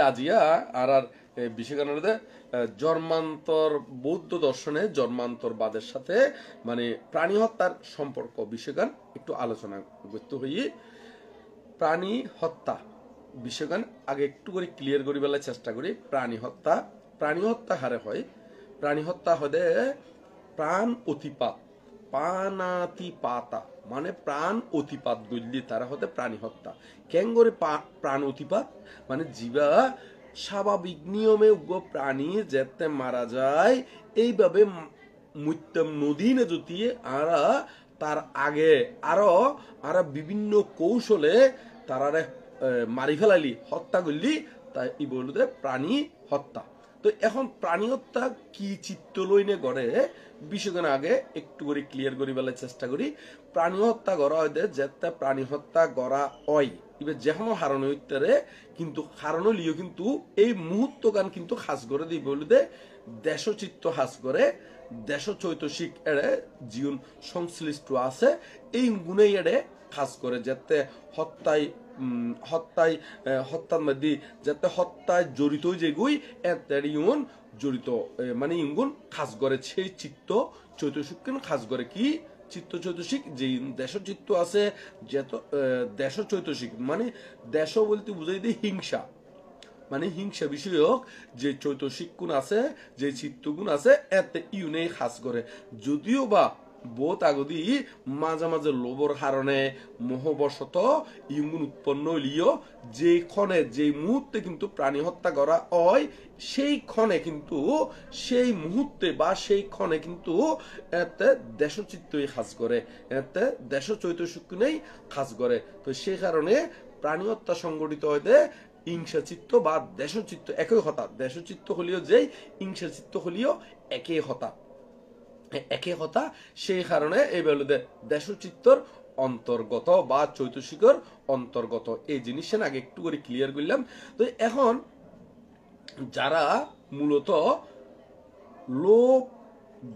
আজিয়া আর আর বিশেষজ্ঞ জন্মান্তর বৌদ্ধ দর্শনে জন্মান্তরবাদের সাথে মানে প্রাণী হত্যার সম্পর্ক বিশেষজ্ঞান একটু আলোচনা করতে হই। প্রাণী হত্যা বিশেষজ্ঞান আগে একটু করে ক্লিয়ার করি বেলার চেষ্টা করি। প্রাণী হত্যা হারে হয়, প্রাণী হত্যা হদে প্রাণ অতিপাত, প্রাণাতিপাতা মানে প্রাণ অতিপাত গল্লি তারা হতে প্রাণী হত্যা। কেন করে প্রাণ অতিপাত মানে জীবা স্বাভাবিক নিয়মে প্রাণী যেতে মারা যায় এইভাবে মৃত্যম নদীনে যদি আরা তার আগে আরো বিভিন্ন কৌশলে তারারে মারি ফেলালি হত্যা করলি তাই ই বলতে প্রাণী হত্যা। তো এখন প্রাণী হত্যা কি চিত্ত লইনে গড়ে বিষয়খানে আগে একটু করে ক্লিয়ার করি বেলার চেষ্টা করি। প্রাণী হত্যা করা হয় যেতে প্রাণী হত্যা করা হয় এবার যে কোনো হারণ হইতে কিন্তু হারণ লিও কিন্তু এই মুহূর্ত গান কিন্তু খাস করে দিই বলতে দেশচিত্ত হাস করে দেশ চৈতসিক এড়ে জীবন সংশ্লিষ্ট আছে এই গুণেই এড়ে খাস করে যাতে হত্যার মধ্যে যাতে হত্যায় জড়িত যেগুই ইউন জড়িত মানে ইঙ্গুন খাস করে সেই চিত্ত চৈতসিক খাস করে কি চিত্ত চৈতসিক যে দেশ চিত্ত আছে যেত দেশ চৈতসিক মানে দেশ বলতে বুঝাই দিই হিংসা মানে হিংসা বিষয়ক যে চৈতসিক গুণ আছে যে চিত্তগুণ আছে এতে ইউনেই খাস করে। যদিও বা বোধ আগদি মাঝে মাঝে লোভর কারণে মোহবশত ইউগুণ উৎপন্ন হইলিও যে ক্ষণে যে মুহূর্তে কিন্তু প্রাণী হত্যা করা হয় সেই ক্ষণে কিন্তু সেই মুহূর্তে বা সেই ক্ষণে কিন্তু এতে দেশচিত্তই খাস করে, এতে দেশ চৈতসিক খাস করে। তো সেই কারণে প্রাণী হত্যা সংগঠিত হইতে হিংসা চিত্ত বা দেশচিত্ত একই হতা, দেশচিত্ত হলিও যেই হিংসা চিত্ত হলিও একই হতা সেই কারণে এই বলতে দেশচিত্তর অন্তর্গত বা চৈতসিকর অন্তর্গত এই জিনিসটা আগে একটু করে ক্লিয়ার করলাম। তো এখন যারা মূলত লোভ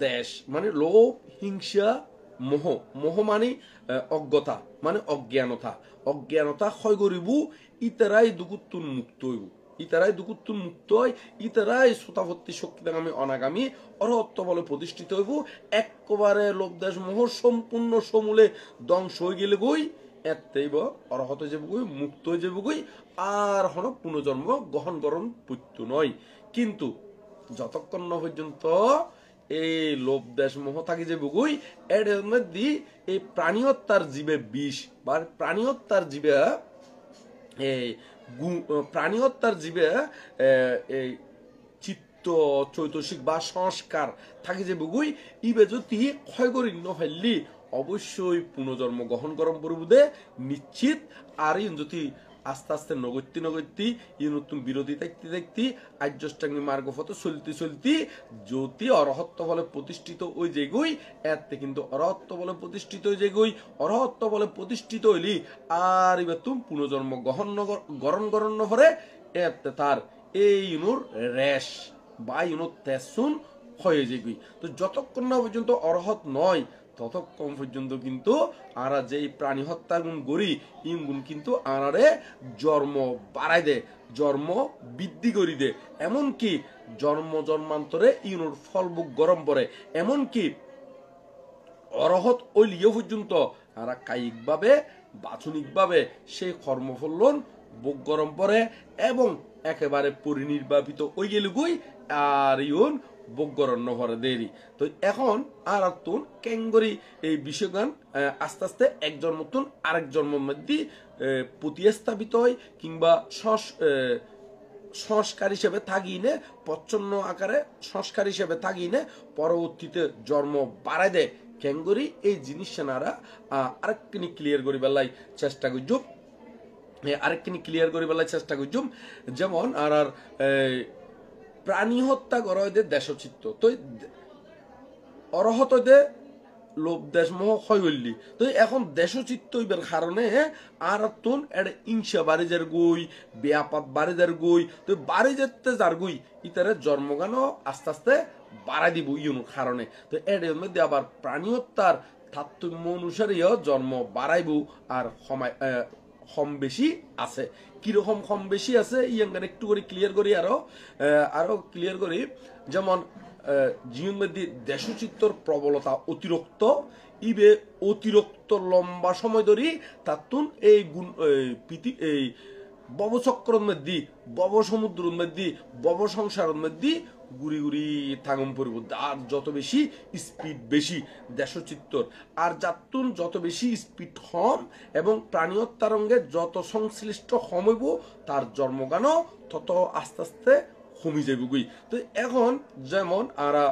দেশ মানে লোভ হিংসা মোহ, মোহ মানে অজ্ঞতা মানে অজ্ঞানতা ক্ষয় করিব ইতারাই দুকুত্তুন মুক্ত হইব, ইতারাই দুকুত্তুন মুক্ত হয়, ইতারাই শ্রোতাভর্তি শক্তিদাগামী অনাগামী অরহত্ব বলে প্রতিষ্ঠিত হইব। একেবারে লোভ দেশ মোহ সম্পূর্ণ সমূলে ধ্বংস হয়ে গেলে গই এতেইব অরহত হয়ে যাবগই, মুক্ত হয়ে যাবগই, আর হন পুনর্জন্ম গ্রহণ করণ পৈত্য নয়। কিন্তু যতক্ষণ না পর্যন্ত এই লোভ দেশ মোহ থাকি যে বুগুই এর মধ্যে এই প্রাণী হত্যার জীবে বিষ বা প্রাণী হত্যার জীবে এই প্রাণী হত্যার জীবে এই চিত্ত চৈতসিক বা সংস্কার থাকি যে বুগুই ইবে যদি ক্ষয় করি নহলি অবশ্যই পুনর্জন্ম গ্রহণ করম পরিবুদে নিশ্চিত। আর যদি আস্তে আস্তে নগত্যি ই নতুন বিরোধী দেখতে আর্যষ্টাঙ্গী মার্গ পথে চলতি যদি অরহত্ব বলে প্রতিষ্ঠিত ওই যেগুই এতে কিন্তু অরহত্ব বলে প্রতিষ্ঠিত ওই যেগুই অরহত্ব বলে প্রতিষ্ঠিত হইলি আর এবার তুমি পুনর্জন্ম গরণ হরে এতে তার এই ইউনুর রেশ বা ইউনুর তেসুন হয়ে যেগুই। তো যতক্ষণ না পর্যন্ত অরহত নয় ততক্ষণ পর্যন্ত কিন্তু আরা যেই প্রাণী হত্যার গুণ গড়ি ইন গুণ কিন্তু আনারে জন্ম বাড়াই দে, জন্ম বৃদ্ধি করি দে, এমনকি জন্মান্তরে ইউনোর ফলবুক গরম পড়ে, এমনকি অরহত ওইলিও পর্যন্ত আরা কায়িকভাবে বাচনিকভাবে সেই কর্মফলন বুক গরম পড়ে এবং একেবারে পরিনির্বাপিত ওই গেলুগুই আর ইউন বগ্গরণ্য ভরে দেরি। তো এখন আর তুন কেঙ্গরি এই বিষয়গান আস্তে আস্তে এক জন্ম তুন আরেক জন্মের মধ্যে প্রতিস্থাপিত হয় কিংবা সংস্কার হিসেবে থাকিনে প্রচ্ছন্ন আকারে সংস্কার হিসেবে থাকিনে পরবর্তীতে জন্ম বাড়ায় দেয় কেঙ্গরি এই জিনিস নারা আরেকখানি ক্লিয়ার করি বেলায় চেষ্টা করছুম, আরেকখানি ক্লিয়ার করি বেলায় চেষ্টা করছুম। যেমন আর প্রাণী হত্যা করা হয় দেশচিত্ত তো অরহত লোভ দেশ মোহ হয় হইলি। তো এখন দেশচিত্ত হইবার কারণে আর তুন এটা ইংসা বাড়ি যার গই ব্যাপাত বাড়ি যার গই তো বাড়ি যেতে যার গই ইতারে জন্মগানও আস্তে আস্তে বাড়াই দিব ইউনোর কারণে। তো এর মধ্যে আবার প্রাণী হত্যার তারতম্য অনুসারেও জন্ম বাড়াইব আর কম বেশি আছে। কিরকম কম বেশি আছে ইয়াঙ্গান একটু করে ক্লিয়ার করি, আরো ক্লিয়ার করি। যেমন জীবন মধ্যে দেশচিত্তর প্রবলতা অতিরিক্ত, ইবে অতিরিক্ত লম্বা সময় ধরে তাতুন এই গুণ এই ববচক্রের মধ্যে, বব সমুদ্রের মধ্যে, বব সংসারের মধ্যে গুড়ি গুড়ি থাঙম পড়ব। আর যত বেশি স্পিড বেশি দেশচিত্তর, আর যাতুন যত বেশি স্পিড কম এবং প্রাণীয় তারঙ্গে যত সংশ্লিষ্ট কমইব তার জন্মগানও তত আস্তে আস্তে কমি যাইব গুই। তো এখন যেমন আরা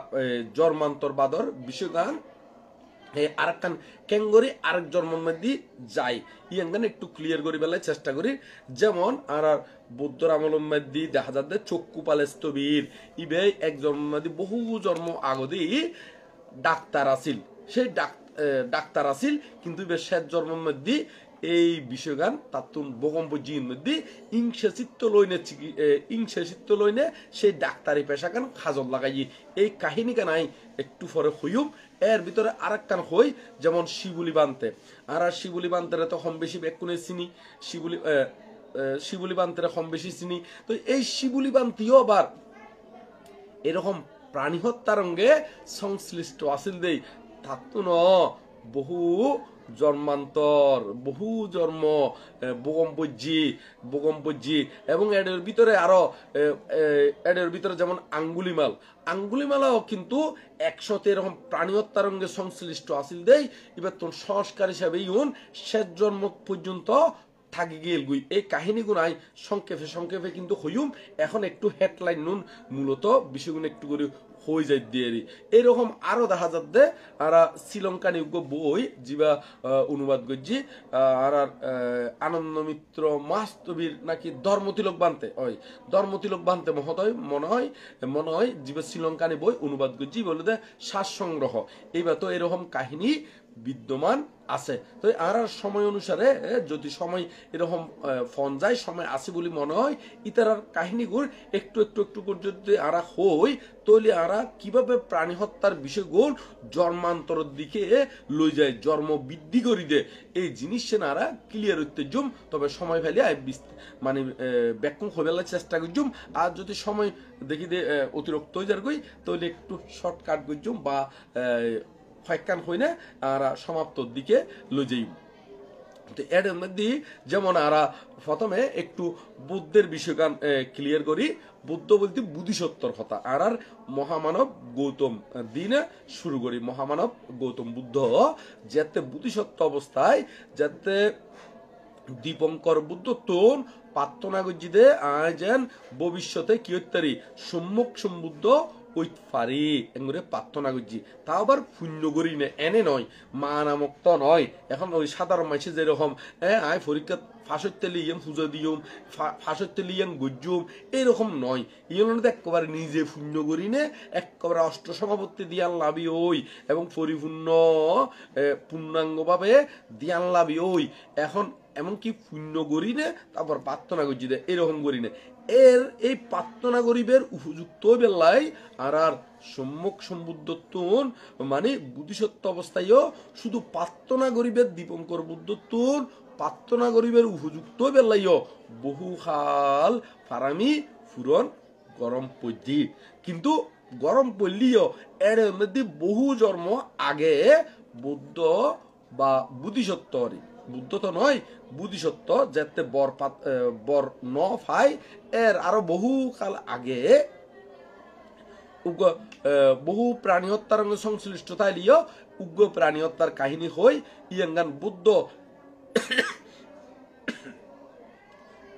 জন্মান্তর বাদর বিষয়গান আরেকখান ক্যাঙ্গরি আরেক জন্মের মধ্যে যাই, ইয়াঙ্গান একটু ক্লিয়ার করি বেলায় চেষ্টা করি। যেমন আর বৌদ্ধর আমলের মধ্যে দেখা যাচ্ছে চক্ষু পালেস্তবীর ইবে এক জন্মের মধ্যে বহু জন্ম আগদি ডাক্তার আসিল, সেই ডাক্তার আসিল, কিন্তু ইবে শেষ জন্মের মধ্যে এই বিষয়গান তাতুন বগম্বজির মধ্যে ইংসেচিত্ত লইনে সেই ডাক্তারি পেশাগান খাজল লাগাই। এই কাহিনী কানাই একটু পরে হইম। এর ভিতরে আরেকখান হই যেমন শিবুলি বানতে, আর শিবুলি বানতে তো কম বেশি বেকুনে চিনি, শিবুলি বানতে কম বেশি চিনি। তো এই শিবুলি বান্তিও আবার এরকম প্রাণী হত্যারঙ্গে সংশ্লিষ্ট আসিল দেই, তাতুন বহু জন্মান্তর, বহু জন্ম বগম্বজি এবং এর ভিতরে যেমন আঙ্গুলিমালাও কিন্তু 100 এরকম প্রাণী হত্যারঙ্গে সংশ্লিষ্ট আসিল দেই। এবার তোর সংস্কার হিসাবে ইউন শেষ জন্ম পর্যন্ত থাকি গেল গুই। এই কাহিনীগুলাই সংক্ষেপে কিন্তু হইম। এখন একটু হেডলাইন নুন মূলত বিষয়গুলো একটু করে হয়ে যায় দিয়ে এরকম আরো দেখা যাচ্ছে। আর শ্রীলঙ্কা নিয়োগ্য বই যিবা অনুবাদ করছি, আর আনন্দ মিত্র মাস্তবীর নাকি ধর্মতিলক বানতে মহোদয় মনে হয় যিবা শ্রীলঙ্কানি বই অনুবাদ করছি বলে দে শ্বাস সংগ্রহ। এইবার তো এরকম কাহিনী বিদ্যমান আছে। তো আর সময় অনুসারে যদি সময় এরকম ফোন যায়, সময় আছে বলে মনে হয় ইতার কাহিনীগুলো একটু করে যদি আরা হই, তাহলে আরা কিভাবে প্রাণী হত্যার বিষয়গুলো জন্মান্তরের দিকে লই যায়, জন্ম বৃদ্ধি করি দে, এই জিনিস আরা ক্লিয়ার হইতে জুম। তবে সময় ফেলে মানে ব্যাখ্যা হইবার চেষ্টা করছুম। আর যদি সময় দেখি দে অতিরিক্ত হয়ে যার গই, তাহলে একটু শর্টকাট করছুম বা ফাইকান হই না আর সমাপ্তর দিকে লই যাই। তো এর মধ্যে যেমন আরা প্রথমে একটু বুদ্ধের বিষয়গান ক্লিয়ার করি। বুদ্ধ বলতে বুদ্ধিসত্তর কথা। আর মহামানব গৌতম দিনে শুরু করি। মহামানব গৌতম বুদ্ধ যাতে বুদ্ধিসত্ত্ব অবস্থায় যাতে দীপঙ্কর বুদ্ধ তোন প্রার্থনা করছি দে যেন ভবিষ্যতে কি হইতারি সম্মুখ সম্বুদ্ধ পারি এগুলো প্রার্থনা করছি। তা আবার পুণ্য করি না, এনে নয়, মা নামক তো নয়। এখন ওই সাধারণ মানুষ যেরকম আয় পরীক্ষা ফাঁসতে লিয়াম পুজো দিয়ম, ফাঁসতে লিয়াম গজ্জুম, এরকম নয়। ইয়ের একেবারে নিজে পুণ্য করি নে, একেবারে অষ্ট সমাপত্তি দিয়ান লাভি ওই এবং পরিপূর্ণ পূর্ণাঙ্গভাবে দিয়ান লাভি ওই। এখন এমনকি পুণ্য করি নে তারপর প্রার্থনা করছি দে, এরকম করি না। এই প্রার্থনা গরিবের উপযুক্ত বেলায় আর সম্মুখ সম্বুদ্ধত্বন মানে বুদ্ধিসত্ত্ব অবস্থায়ও শুধু প্রার্থনা গরিবের দীপঙ্কর বুদ্ধত্বন প্রার্থনা গরিবের উপযুক্ত বেলায়ও বহুকাল ফারামি ফুরন গরম পড়ছি। কিন্তু গরম পড়লিও এর মধ্যে বহু জন্ম আগে বুদ্ধ বা বুদ্ধিসত্ত্ব বুদ্ধ তো নয় বুদ্ধিসত্ত্ব যাতে বর ন ফাই এর আরো বহু কাল আগে বহু প্রাণী হত্যার সংশ্লিষ্টতা লিও উগ্র প্রাণী হত্যার কাহিনী হই ইয়াঙ্গান বুদ্ধ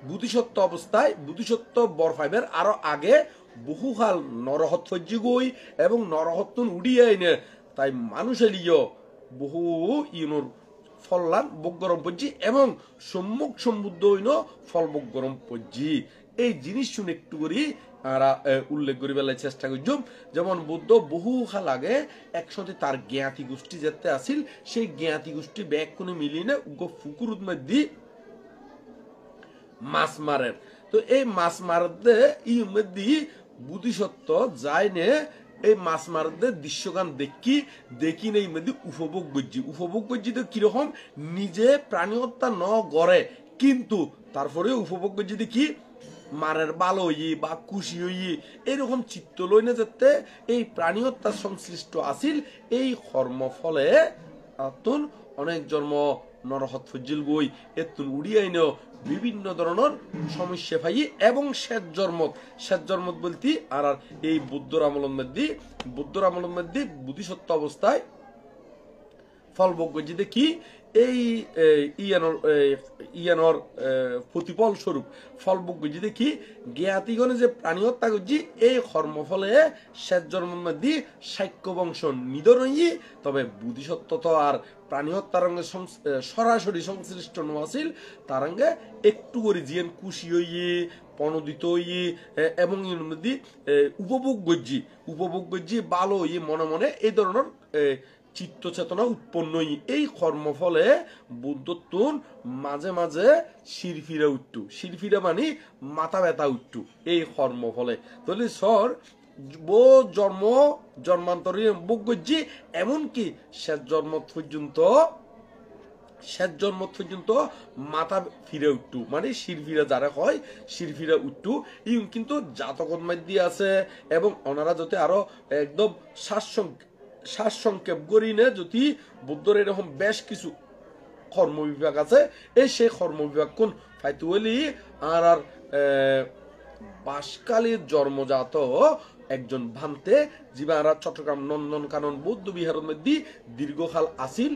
বুদ্ধিসত্ত্ব অবস্থায় বুদ্ধিসত্ত্ব বর ফাইবের আরো আগে বহুকাল নরহত্য গই এবং নরহত্তন উড়িয়ে এনে তাই মানুষ এলিও বহু ইউনোর ফললান বগ্গরম পজ্জি এবং সম্মুখ সম্বুদ্ধ হইন ফল বগ্গরম পজ্জি। এই জিনিস শুনে একটু করি আমরা উল্লেখ করি বেলায় চেষ্টা করছুম। যেমন বুদ্ধ বহু কাল আগে একসাথে তার জ্ঞাতি গোষ্ঠী যেতে আসিল, সেই জ্ঞাতি গোষ্ঠী ব্যাগ কোনে মিলিয়ে নে ফুকুর মধ্যে মাছ মারের। তো এই মাছ মারতে ই মধ্যে বুদ্ধিসত্ত্ব যায় নে এই মাছ মারদের দৃশ্যগান দেখি নেই মধ্যে উপভোগ করছি তো কিরকম নিজে প্রাণী হত্যা ন গড়ে কিন্তু তারপরে উপভোগ যদি কি মারের ভালো হই বা খুশি হই এরকম চিত্ত লই না যেতে এই প্রাণী হত্যার সংশ্লিষ্ট আসিল এই কর্মফলে আতুন অনেক জন্ম নরহত ফজিল গই এতুন উড়িয়াইন বিভিন্ন ধরনের সমস্যা পাই এবং শেষ জন্মত বলতে আর এই বুদ্ধর আমলের মধ্যে বুদ্ধিসত্ত্ব অবস্থায় ফলভোগ্য যদি কি এই ইয়ানোর প্রতিফল স্বরূপ ফলভোগ্য যদি কি জ্ঞাতিগণে যে প্রাণী হত্যা করছি এই কর্মফলে শেষ জন্মের মধ্যে সাক্ষ্য বংশ নিধন হই তবে বুদ্ধিসত্ত্ব তো আর প্রাণী হত্যার রঙে সরাসরি সংশ্লিষ্ট নছিল তার রঙে একটু করে জিয়ান খুশি হইয়ে প্রণোদিত হইয়ে এবং এর মধ্যে উপভোগ করছি ভালো হইয়ে মনে মনে এই ধরনের চিত্ত চেতনা উৎপন্ন এই কর্মফলে বুদ্ধত্বন মাঝে মাঝে শিরফিরা মানে মাথা ব্যথা উঠতু এই কর্মফলে তাহলে সর জন্মান্তরী ভোগ করছি এমনকি শেষ জন্ম পর্যন্ত মাথা ফিরে উঠতু মানে শিরফিরা যারা হয় শিরফিরা উঠতু ইউন কিন্তু জাতকত মধ্যে আছে এবং ওনারা যাতে আরো একদম সারসংক্ষেপ করিনে যদি বুদ্ধর এরকম বেশ কিছু কর্ম বিভাগ আছে এই সেই কর্ম বিভাগ কোন ফাইতু হলি আর বাসকালীর জন্মজাত একজন ভান্তে যিবারা চট্টগ্রাম নন্দনকানন বৌদ্ধ বিহারের মধ্যে দীর্ঘকাল আসিল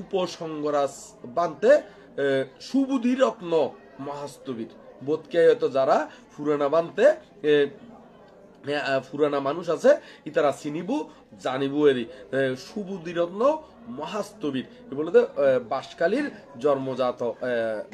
উপসংগরাজ বান্তে সুবুধি রত্ন মহাস্তবীর বোধকে হয়তো যারা পুরানা মানুষ আছে ইতারা চিনিবু জানিবু এরি সুবুদ্ধিরত্ন মহাস্তবীর বলতে বাসকালীর জন্মজাত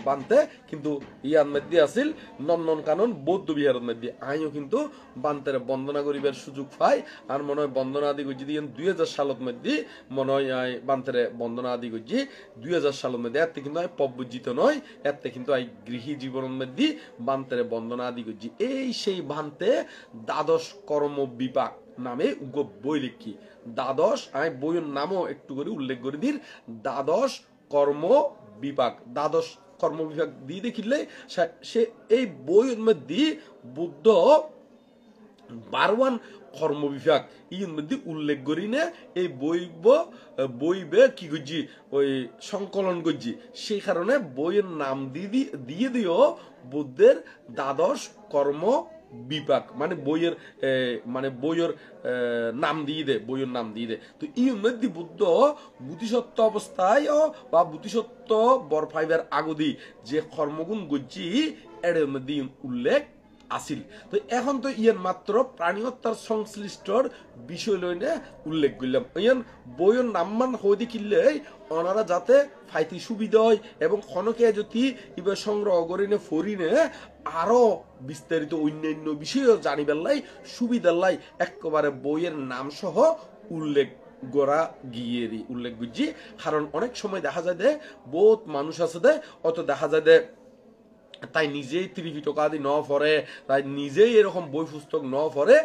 বানতে কিন্তু ইয়ার মধ্যে আসিল নন্দনকানন বৌদ্ধ বিহারের মধ্যে আইও কিন্তু বান্তের বন্দনা করিবার সুযোগ পাই আর মনে হয় বন্দনা আদি করছি দিয়ে 2000 সালত মধ্যে মনে হয় বান্তের বন্দনা আদি করছি 2000 সালের মধ্যে এতে কিন্তু পব্বজিত নয় এতে কিন্তু গৃহী জীবনের মধ্যে বান্তের বন্দনা আদি করছি এই সেই বান্তে দ্বাদশ কর্ম বিপাক নামে বই লিখি দ্বাদশ আমি বইয়ের নামও একটু করে উল্লেখ করে দিন দ্বাদশ কর্ম বিপাক দিয়ে দেখিলে সে এই বইয়ের মধ্যে বুদ্ধ 12 কর্ম বিভাগ ইর মধ্যে উল্লেখ করি না এই বইবে কি করছি ওই সংকলন করছি সেই কারণে বইয়ের নাম দিয়ে দিও বুদ্ধের দ্বাদশ কর্ম বিপাক মানে বইয়ের নাম দিয়ে দে তো এই মধ্যে বুদ্ধ বুদ্ধিসত্ত্ব অবস্থায় বা বুদ্ধিসত্ত্ব বরফাইবার আগদি যে কর্মগুণ গজ্জি এর মধ্যে উল্লেখ আসিল তো এখন তো ইয়ান মাত্র প্রাণী হত্যার সংশ্লিষ্টর বিষয় লইনে উল্লেখ করলাম ইয়ান বইয়ের নামমান হয়ে কিনলে ওনারা যাতে ফাইতি সুবিধা হয় এবং ক্ষণকে যদি এবার সংগ্রহ করিনে ফরিনে আরো বিস্তারিত অন্যান্য বিষয়ও জানিবার লাই সুবিধার লাই একেবারে বইয়ের নাম সহ উল্লেখ করছি কারণ অনেক সময় দেখা যায় যে বহুত মানুষ আছে দে অত দেখা যায় যে তাই নিজেই ত্রিপিটক আদি ন পড়ে তাই নিজেই এরকম বই পুস্তক ন পড়ে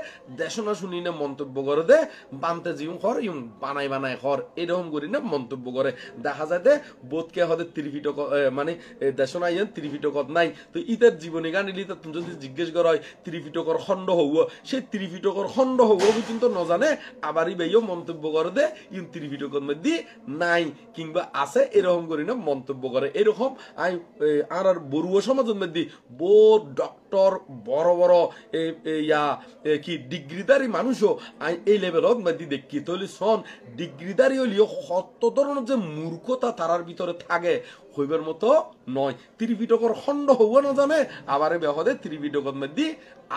দেশনা শুনি না মন্তব্য করে দে বানতে জিম খর ইম বানাই খর এরকম করি না মন্তব্য করে দেখা যায় দে বোধকে হতে ত্রিপিটক মানে দেশনা ইয়েন ত্রিপিটকত নাই তো ইতার জীবনী গান নিলি তুমি যদি জিজ্ঞেস করা হয় ত্রিপিটকর খণ্ড হব সেই ত্রিপিটকর খণ্ড হব কিন্তু নজানে আবারই বেইও মন্তব্য করে দে ইম ত্রিপিটকর মধ্যে নাই কিংবা আছে এরকম করি না মন্তব্য করে এরকম আর বড়ুয়া সমাজের মধ্যে বহুত ডক্টর বড় বড় কি ডিগ্রিদারি মানুষও এই লেভেলত মধ্যে দেখি তাহলে সন ডিগ্রিদারি হলিও কত ধরনের যে মূর্খতা তারার ভিতরে থাকে হইবার মতো নয় ত্রিপিটকর খণ্ড হইব না জানে আবার বেহদে ত্রিপিটকর মধ্যে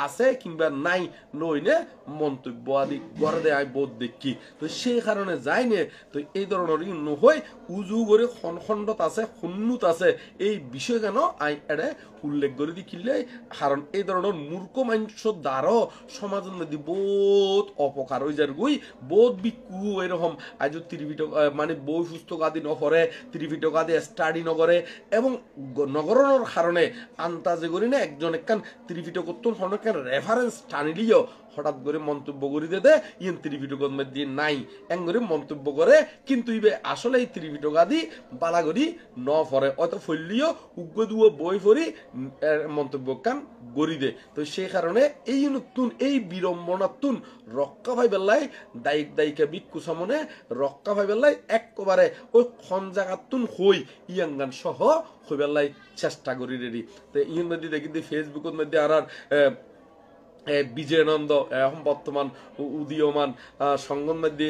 আছে কিংবা নাই নইনে মন্তব্য আদি করে দেয় আমি বোধ দেখি তো সেই কারণে যাইনে তো এই ধরনের নহই উজু করে খণ্ডত আছে শূন্যত আছে এই বিষয় কেন আই এড়ে উল্লেখ করে দি কিনলে কারণ এই ধরনের মূর্খ মানুষ দ্বারও সমাজের মধ্যে বহুত অপকার হয়ে যার গুই বহুত বিকু এরকম আজ ত্রিপিটক মানে বই পুস্তক আদি নকরে ত্রিপিটক আদি স্টাডি নকরে এবং নগরণের কারণে আন্তাজে করি না একজন একখান ত্রিপিটক রেফারেন্স টানিলিও হঠাৎ করে মন্তব্য করে দে ইন ত্রিপিটকের মধ্যে নাই এং করে মন্তব্য করে কিন্তু ইবে আসলে এই ত্রিপিটক আদি বালাগরি ন পড়ে অত ফলিও উগ্র দুয়ো বই পড়ি মন্তব্য কান গড়ি দে তো সেই কারণে এই নতুন এই বিড়ম্বনাতুন রক্ষা পাই বেলাই দায়িক দায়িকা বিক্ষু সামনে রক্ষা পাই বেলাই একবারে ওই খন জায়গাতুন হই ইয়াঙ্গান সহ হই বেলাই চেষ্টা করি রেডি তো ইন মধ্যে দেখি ফেসবুকের মধ্যে আর বিজয়ানন্দ এখন বর্তমান উদীয়মান সংগম মধ্যে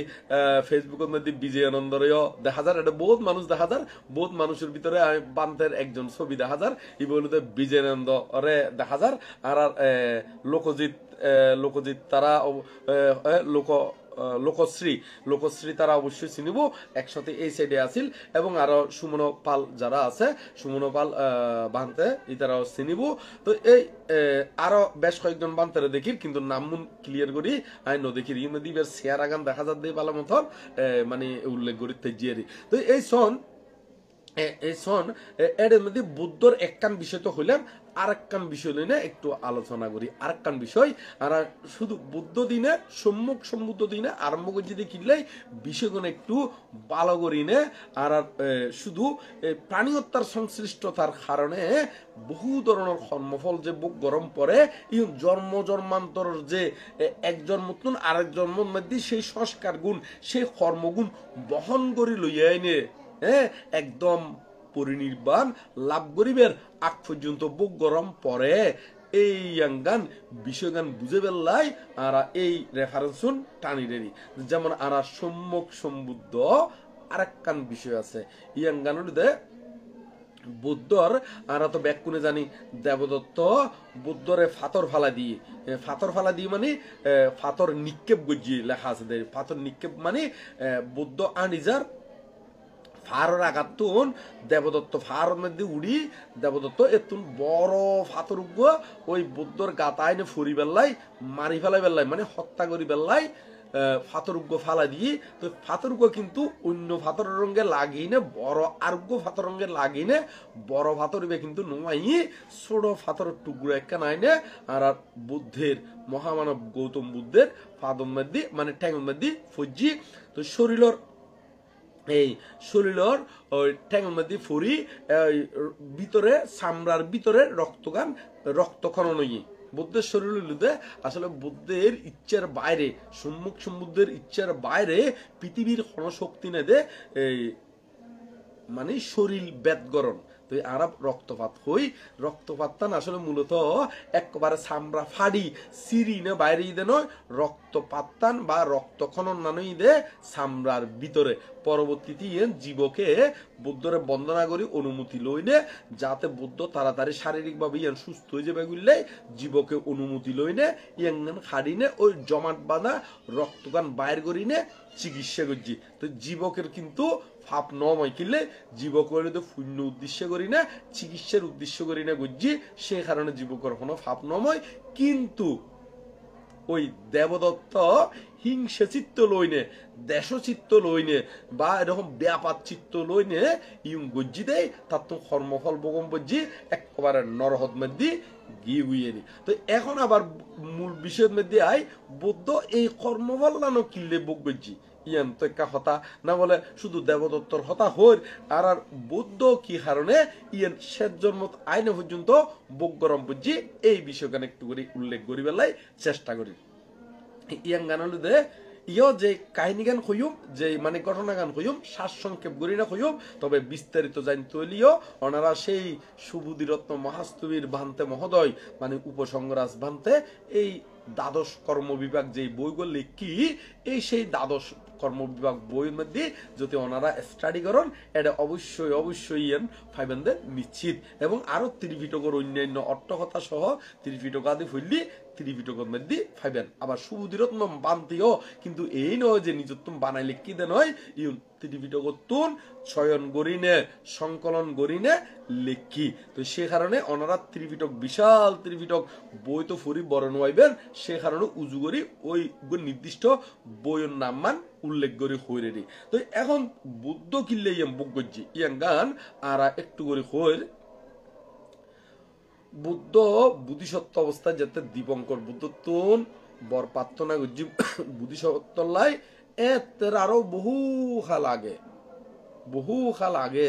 ফেসবুকের মধ্যে বিজয়ানন্দরেও দেখা যায় এটা বহুত মানুষ দেখা যায় বহুত মানুষের ভিতরে বান্তের একজন ছবি দেখা যায় এই বলতে বিজয়ানন্দ রে দেখা যায় আর লোকজিৎ তারা লোকশ্রী তারা অবশ্যই চিনিব একসাথে এই সাইডে আছিল এবং আরো সুমন পাল যারা আছে সুমন পাল বানতে তারাও চিনিব তো এই আরো বেশ কয়েকজন বান্তারে দেখি কিন্তু নামুন ক্লিয়ার করি আই নদেখি ইমেদিবের শেয়ার আগান দেখা যাত দেই ভালো মতন মানে উল্লেখ করি তেজিয়ারি তো এই সন এর মধ্যে বুদ্ধর একখান বিষয় তো হইলাম আরেকখান বিষয় লইনে একটু আলোচনা করি আরেকখান বিষয় আর শুধু বুদ্ধ দিনে সম্মুখ সম্বুদ্ধ দিনে আরম্ভ করে যদি কিনলে বিষয়গুলো একটু ভালো করি নে আর শুধু প্রাণী হত্যার সংশ্লিষ্টতার কারণে বহু ধরনের কর্মফল যে বুক গরম পড়ে এই জন্মান্তর যে এক জন্ম আরেক জন্মের মধ্যে সেই সংস্কার গুণ সেই কর্মগুণ বহন করে লইয়া এনে একদম পরিনির্বাণ লাভ করিবের আগ পর্যন্ত বুক গরম পরে এই গান বিষয়গান বুঝে পেলাই আর এই রেফারেন্স টানি রেডি যেমন আর সম্মুখ সম্বুদ্ধ আরেকখান বিষয় আছে ইয়াং গানের বুদ্ধর আমরা তো ব্যাকুনে জানি দেবদত্ত বুদ্ধরে ফাতর ফালা দিয়ে মানে ফাতর নিক্ষেপ গজিয়ে লেখা আছে ফাতর নিক্ষেপ মানে বুদ্ধ আনিজার ফারর আঘাতুন দেবদত্ত ফারর মধ্যে উড়ি দেবদত্ত এতুন বড় ফাতর ওই বুদ্ধর গাতায় ফুরি বেল্লাই মারি ফেলাই বেল্লাই মানে হত্যা করি বেল্লাই ফাতরুগ্য ফালা দিয়ে তো ফাতরুগ্য কিন্তু অন্য ফাতরের রঙে লাগিয়ে নে বড় আরোগ্য ফাতর রঙে লাগিয়ে নে বড় ফাতরিবে কিন্তু নোয়াই ছোট ফাতরের টুকরো একটা নাই নে আর বুদ্ধের মহামানব গৌতম বুদ্ধের ফাদম মধ্যে মানে ঠ্যাঙের মধ্যে ফজ্জি তো শরীরের ওই ঠ্যাঙের মধ্যে ফুরি ভিতরে চামড়ার ভিতরে রক্তক্ষরণ বুদ্ধের শরীরে আসলে বুদ্ধের ইচ্ছার বাইরে সম্মুখের ইচ্ছার বাইরে পৃথিবীর কোন শক্তি না দে মানে শরীর বেদগরণ তো আরব রক্তপাত রক্তপাতটা আসলে মূলত একবারে চামড়া ফাড়ি সিঁড়ি না বাইরে দে নয় রক্তপাতান বা রক্তক্ষরণ নানই দে চামড়ার ভিতরে পরবর্তীতে জীবকে বুদ্ধরে বন্দনা করি অনুমতি লইনে যাতে বুদ্ধ তাড়াতাড়ি শারীরিকভাবে সুস্থ হয়ে যাবে গুললে জীবকে অনুমতি লইনে ইয়ান খাড়িনে ওই জমাট বাঁধা রক্তগান বাইর করিনে চিকিৎসা করছি তো জীবকের কিন্তু ফাপ নময় কিনলে জীবক তো শূন্য উদ্দেশ্য করি না চিকিৎসার উদ্দেশ্য করি না বুঝছি সে কারণে জীবকের কোনো ফাপ নময় কিন্তু ওই দেবদত্ত হিংসা চিত্ত লইনে দেশচিত্ত লইনে বা এরকম ব্যাপার চিত্ত লইনে ইউং গজ্জি দেয় তার তো কর্মফল বগম বজ্জি একেবারে নরহদ মধ্যে গিয়ে গুইয়ে নি তো এখন আবার মূল বিষয়ের মধ্যে আই বুদ্ধ এই কর্মফল নানো কিনলে বক গজ্জি ইয়ান তো একটা হতা না বলে শুধু দেবদত্তর হতা হই আর বুদ্ধ কি কারণে ইয়ান শেষ জন্ম আইনে পর্যন্ত বক গরম বুঝি এই বিষয়খান একটু করে উল্লেখ করি বেলাই চেষ্টা করি ইয়ান গান দে ইয় যে কাহিনী গান হইম যে মানে ঘটনা গান হইম সারসংক্ষেপ করি না হইম তবে বিস্তারিত জানতে হইলিও ওনারা সেই সুবুধিরত্ন মহাস্তবীর ভান্তে মহোদয় মানে উপসংগ্রাস ভান্তে এই দ্বাদশ কর্মবিভাগ যে বইগুলো লিখি এই সেই দ্বাদশ কর্মবিভাগ বইয়ের মধ্যে যদি ওনারা স্টাডি করেন এটা অবশ্যই ফাইবেনদের নিশ্চিত এবং আরো ত্রিপিটকের অন্যান্য অট্টকথা সহ ত্রিপিটকাদি ফুললি ত্রিপিটকের মধ্যে ফাইবেন আবার সুবুধিরত্ন বান্তিও কিন্তু এই নয় যে নিজত্ব বানাইলে কি দে নয় ত্রিপিটকতুন চয়ন গরিনে সংকলন গরিনে লেখি। তো সে কারণে ওনারা ত্রিপিটক বিশাল ত্রিপিটক বই তো ফুরি বড় নইবেন, সে কারণে উজু করি ওই নির্দিষ্ট বইয়ের নাম মান উল্লেখ করি হইরে। তো এখন বুদ্ধ কিল্লে ইয়াম বুগজি ইয়াং গান আর একটু করে হইর বুদ্ধ বুদ্ধিসত্ত্ব অবস্থায় যাতে দীপঙ্কর বুদ্ধ তুন বর প্রার্থনা করছি বুদ্ধিসত্ত্ব লাই এর আরো বহু খাল আগে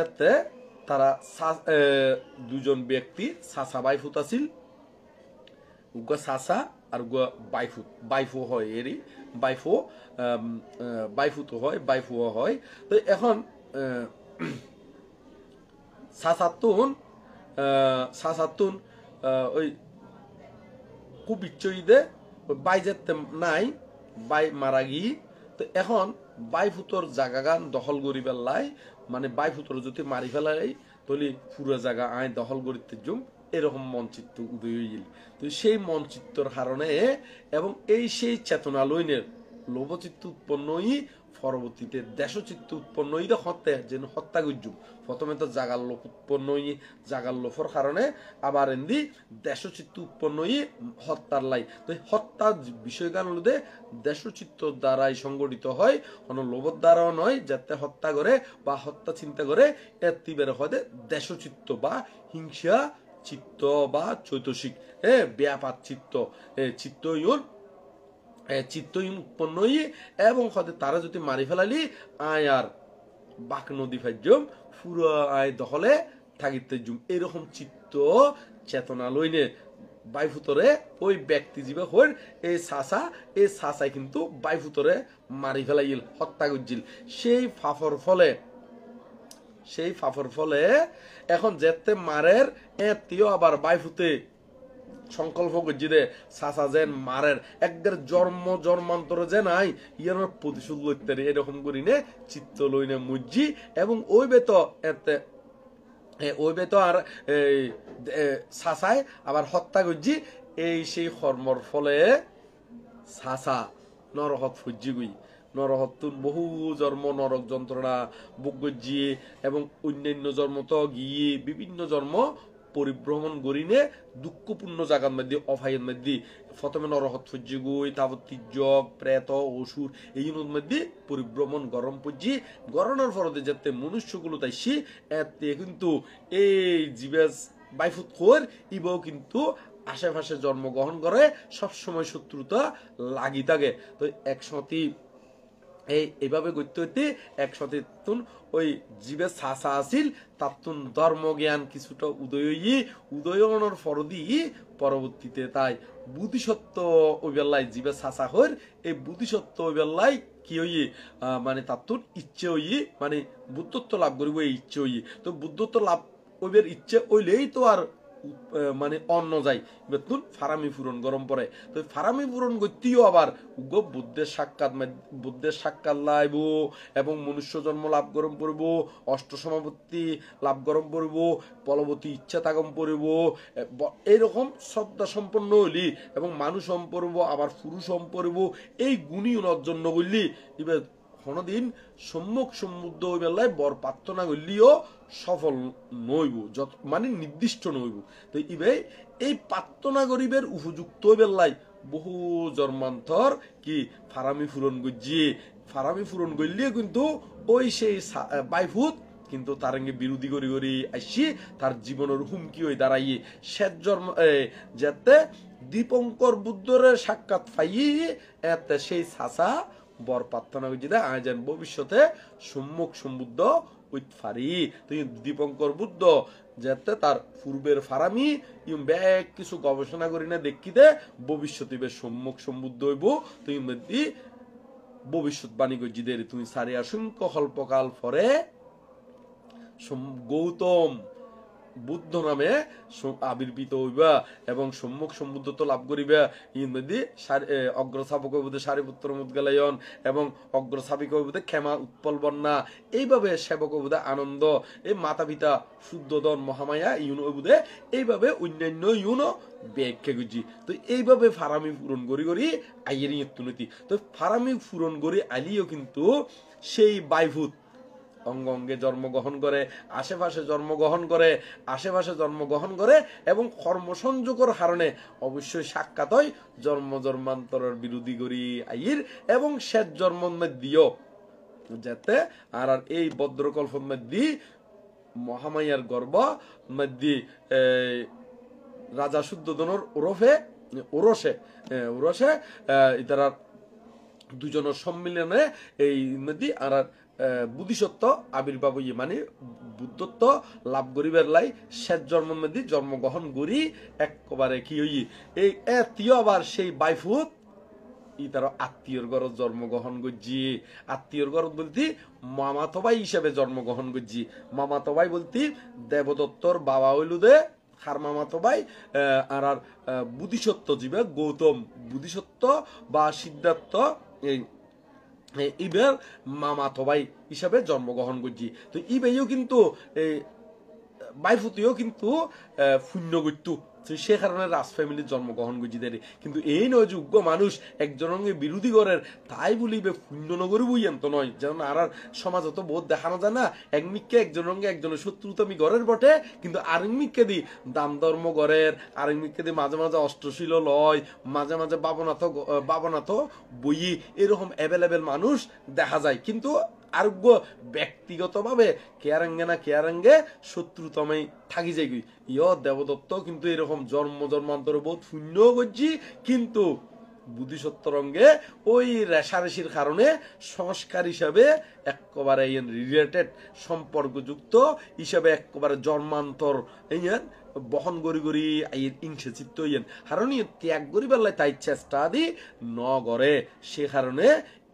এতে তারা দুজন ব্যক্তি সাসা বাইফুত আছিল, উগা সাসা আর উগা বাইফু হয় এরি বাইফুত হয় বাইফুও হয়। তো এখন সাসাতুন ওই খুব ইচ্ছই দে বাই যেতে নাই, বাই মারা গিয়ে। তো এখন বাইফুতর জাগা গান দখল করি পেলাই, মানে বাইফুতর যদি মারি ফেলাই তাহলে পুরো জায়গা আয় দখল করিতে জুম, এরকম মনচিত্র উদয় হইল। তো সেই মনচিত্রর কারণে এবং সেই চেতনা লইনের লোভচিত্ত উৎপন্নই পরবর্তীতে দেশচিত্ত উৎপন্নই যেন হত্যা গুজুম। প্রথমে তো জাগার লোক উৎপন্নই, জাগার লোফর কারণে আবার এন্দি দেশচিত্ত উৎপন্নই হত্যার লাই। তো হত্যার বিষয় গান হলো দেশচিত্ত দ্বারাই সংগঠিত হয়, কোনো লোভর দ্বারাও নয়। যাতে হত্যা করে বা হত্যা চিন্তা করে এর তীবের হয় দেশচিত্ত বা হিংসা চিত্ত বা চৈতসিক ব্যাপার চিত্ত উৎপন্ন এবং হতে তারা যদি মারি ফেলালি আয় আর বাক নদী ফাইজম পুরো আয় দখলে থাকিতে জুম। এরকম চিত্ত চেতনা লইনে বাইফুতরে ওই ব্যক্তি জীবে হইর এই সাসাই কিন্তু বাইফুতরে মারি ফেলাইল, হত্যা করছিল। সেই ফাফর ফলে এখন যেতে মারের এতিও আবার বাইফুতে সংকল্প করছি দে সাসা যেন মারের একবার জন্মান্তরে যে নাই ইয়ার প্রতিশোধ লইতে এরকম করি নে চিত্ত লইনে মুজি এবং ওই বেত আর সাসায় আবার হত্যা করছি। সেই কর্মর ফলে সাসা নরহত ফুজি গই, নরহতুন বহু জন্ম নরক যন্ত্রণা বুক গজিয়ে এবং অন্যান্য জন্ম তো গিয়ে বিভিন্ন জন্ম পরিভ্রমণ করিনে দুঃখপূর্ণ জায়গার মধ্যে অফাইয়ের মধ্যে প্রথমে নরহত ফুজি গই, তারপর তির্যক প্রেত অসুর এই মধ্যে পরিভ্রমণ গরম পুজি গরমের ফলতে যাতে মনুষ্যগুলো তাইছি এতে কিন্তু এই জীবের বাইফুত খোর ইবও কিন্তু আশেপাশে জন্মগ্রহণ করে, সবসময় শত্রুতা লাগি থাকে। তো একসাথে এইভাবে গড়তে হইতে একসাথে ওই জীবের সাসা আছিল তাতুন ধর্মজ্ঞান কিছুটা উদয়নের ফরদি পরবর্তীতে তাই বুদ্ধিসত্ত্ব ওই বেলায় জীবের সাসা হইর এই বুদ্ধিসত্ত্ব ওই বেলায় কি হইয়ে মানে তাতুন ইচ্ছে হইয়ে মানে বুদ্ধত্ব লাভ করিব এই ইচ্ছে হইয়ে। তো বুদ্ধত্ব লাভ ওইবের ইচ্ছে হইলেই তো আর মানে অন্য যাই বেতুন ফারামি পূরণ গরম পড়ে। তো ফারামি পূরণ করতেও আবার বুদ্ধের সাক্ষাৎ লাইব এবং মনুষ্য জন্ম লাভ গরম পড়ব, অষ্ট সমাপত্তি লাভ গরম পড়ব, পরবর্তী ইচ্ছা তাগম পড়ব, এইরকম শ্রদ্ধা সম্পন্ন হইলি এবং মানুষ সম্পর্ব আবার পুরুষ সম্পর্ব এই গুণী অর্জন করলি এবার কোনদিন সম্মুখ সমুদ্র ওই বেলায় বর প্রার্থনা করলিও সফল নইব, যত মানে নির্দিষ্ট নইব। তো এই প্রার্থনা গরিবের উপযুক্ত ওই বেলায় বহু জন্মান্তর কি ফারামি পূরণ করলিয়ে কিন্তু ওই সেই বাইফুত কিন্তু তার বিরোধী করি আসছি তার জীবনের হুমকি হয়ে দাঁড়াইয়ে শেষ জন্ম যাতে দীপঙ্কর বুদ্ধের সাক্ষাৎ পাইয়ে এতে সেই সাসা বর প্রার্থনা করছি আয়োজন ভবিষ্যতে সম্মুখ সমুদ্র উৎফারি। তুই দীপঙ্কর বুদ্ধ যাতে তার পূর্বের ফারামি ব্যাগ কিছু গবেষণা করি না দেখিতে ভবিষ্যতে সম্মুখ সমুদ্র হইব। তুই ভবিষ্যৎবাণী করছি দে তুমি সারি অসংখ্য কল্পকাল পরে গৌতম বুদ্ধ নামে আবির্ভূত হইবা এবং সম্মুখ সমুদ্রত লাভ করিবা ইনমেদি অগ্রসাপক হইবুদে সারিপুত্র মুদগালায়ন এবং অগ্রসাপিক হইবুদে ক্ষমা উৎপল বন্যা এইভাবে সেবক হইবুদে আনন্দ এই মাতা পিতা শুদ্ধদন মহামায়া ইউন হইবুদে এইভাবে অন্যান্য ইউনও ব্যাখ্যা করছি। তো এইভাবে ফারামি পূরণ করি করি আইয়ের ইয়ত্তুনতি তো ফারামি পূরণ করি আলিও কিন্তু সেই বাইভূত অঙ্গ অঙ্গে জন্মগ্রহণ করে, আশেপাশে জন্মগ্রহণ করে এবং কর্মসংযোগের কারণে অবশ্যই সাক্ষাৎ হয় জন্মান্তরের বিরোধী করি আইর এবং শেষ জন্ম দিও যাতে আর এই ভদ্রকল্পন মধ্যে মহামায়ার গর্ব মধ্যে রাজা শুদ্ধোধনের ওরসে ইতারা দুজনের সম্মিলনে এই নদী আর বুদ্ধিসত্ত্ব আবির্ভাব মানে বুদ্ধত্ব লাভ করিবার লাই শেষ জন্ম নদী জন্মগ্রহণ করি একবারে কি হই এই এতিও আবার সেই বাইফুত ই তার আত্মীয়র ঘরত জন্মগ্রহণ করছি। আত্মীয়র ঘরত বলতে মামাতো ভাই হিসেবে জন্মগ্রহণ করছি। মামাতো ভাই বলতে দেবদত্তর বাবা হইল দে হার মামাতো ভাই আর বুদ্ধিসত্ত্ব জীবে গৌতম বুদ্ধিসত্ত্ব বা সিদ্ধার্থ এই ইবের মামাতো ভাই হিসাবে জন্মগ্রহণ করছি। তো ইবেও কিন্তু বাইফুতিও কিন্তু শূন্য করতো সে কারণে রাজ ফ্যামিলির জন্মগ্রহণ করছি দেরি কিন্তু এই নয় যোগ্য মানুষ একজনকে বিরোধী করের তাই বলিবে পুণ্য নগরী বইয়েন তো নয় যেমন আর সমাজ তো বোধ দেখানো যায় না একমিককে একজনের শত্রুতামি গড়ের বটে কিন্তু আরেকমিককে দি দান ধর্ম গড়ের আরেকমিককে দি মাঝে মাঝে অষ্টশীল লয় মাঝে মাঝে বাবনাথ বই এরকম অ্যাভেলেবেল মানুষ দেখা যায় কিন্তু আরোগ্য ব্যক্তিগতভাবে কেয়ারাঙ্গে শত্রুতমে থাকি যাই ইয় দেবদত্ত কিন্তু এরকম জন্মান্তরে বহুত শূন্য করছি কিন্তু বুদ্ধিসত্ত্ব রঙ্গে ওই রেশারেশির কারণে সংস্কার হিসাবে একেবারে রিলেটেড সম্পর্কযুক্ত হিসাবে একেবারে জন্মান্তর বহন করি ইংসে চিত্ত কারণ ত্যাগ করি বেলায় তাই চেষ্টা দি ন করে সে কারণে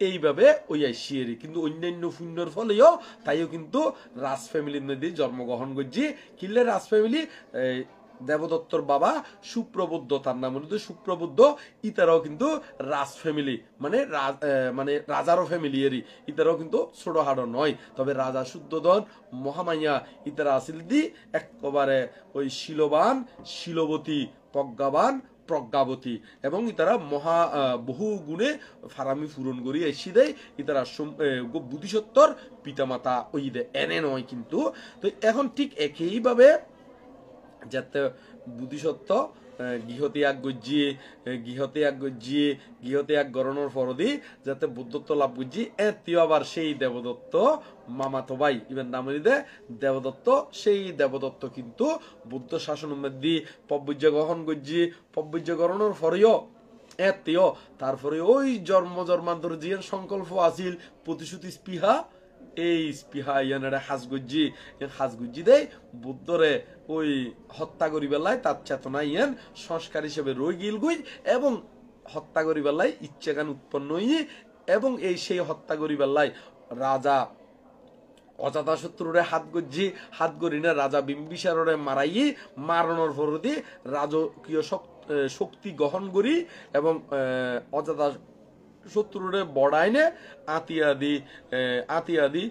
এইভাবে ওই শিয়েরি কিন্তু অন্যান্য শূন্যর ফলেও তাইও কিন্তু রাজ ফ্যামিলির মধ্যে জন্মগ্রহণ করছি কিনলে রাজ ফ্যামিলি দেবদত্তর বাবা সুপ্রবুদ্ধ তার নাম হল সুপ্রবুদ্ধ ইতারাও কিন্তু রাজ ফ্যামিলি মানে রাজারও ফ্যামিলি এরই ইতারাও কিন্তু ছোট হাড়ো নয় তবে রাজা শুদ্ধোধন মহামাইয়া ইতারা আসিল দি একেবারে ওই শিলবতী প্রজ্ঞাবতী এবং ইতারা বহু গুণে ফারামি পূরণ করি এসি দেয় ইতারা বুদ্ধিসত্ত্বর পিতামাতা ওই দে এনে নয় কিন্তু তো এখন ঠিক একইভাবে যাতে বুদ্ধিসত্ত্ব গৃহত্যাগ গরণের ফরদি যাতে বুদ্ধত্ব লাভ করছি এতিও আবার সেই দেবদত্ত মামাতো ভাই ইভেন নাম দেবদত্ত সেই দেবদত্ত কিন্তু বুদ্ধ শাসন মধ্যে পব্বজ্য গ্রহণ করছি পব্বজ্য গ্রহণের ফরেও এতিও তারপরে ওই জন্মান্তর যে সংকল্প আসিল প্রতিশ্রুতি স্পৃহা এই স্পৃহা ইয়ানারে হাজগুজি দেয় বুদ্ধরে ওই হত্যা করি বেলায় তার চেতনা ইয়ান সংস্কার হিসেবে রই গিল গুই এবং হত্যা করি বেলায় ইচ্ছাগান উৎপন্ন হই এবং এই সেই হত্যা করি বেলায় রাজা অজাতা শত্রুরে হাত গড়ি না রাজা বিম্বিসারে মারানোর ফরদি রাজকীয় শক্তি গ্রহণ করি এবং অজাতা শত্রুরে বড়াইনে আতিয়াদি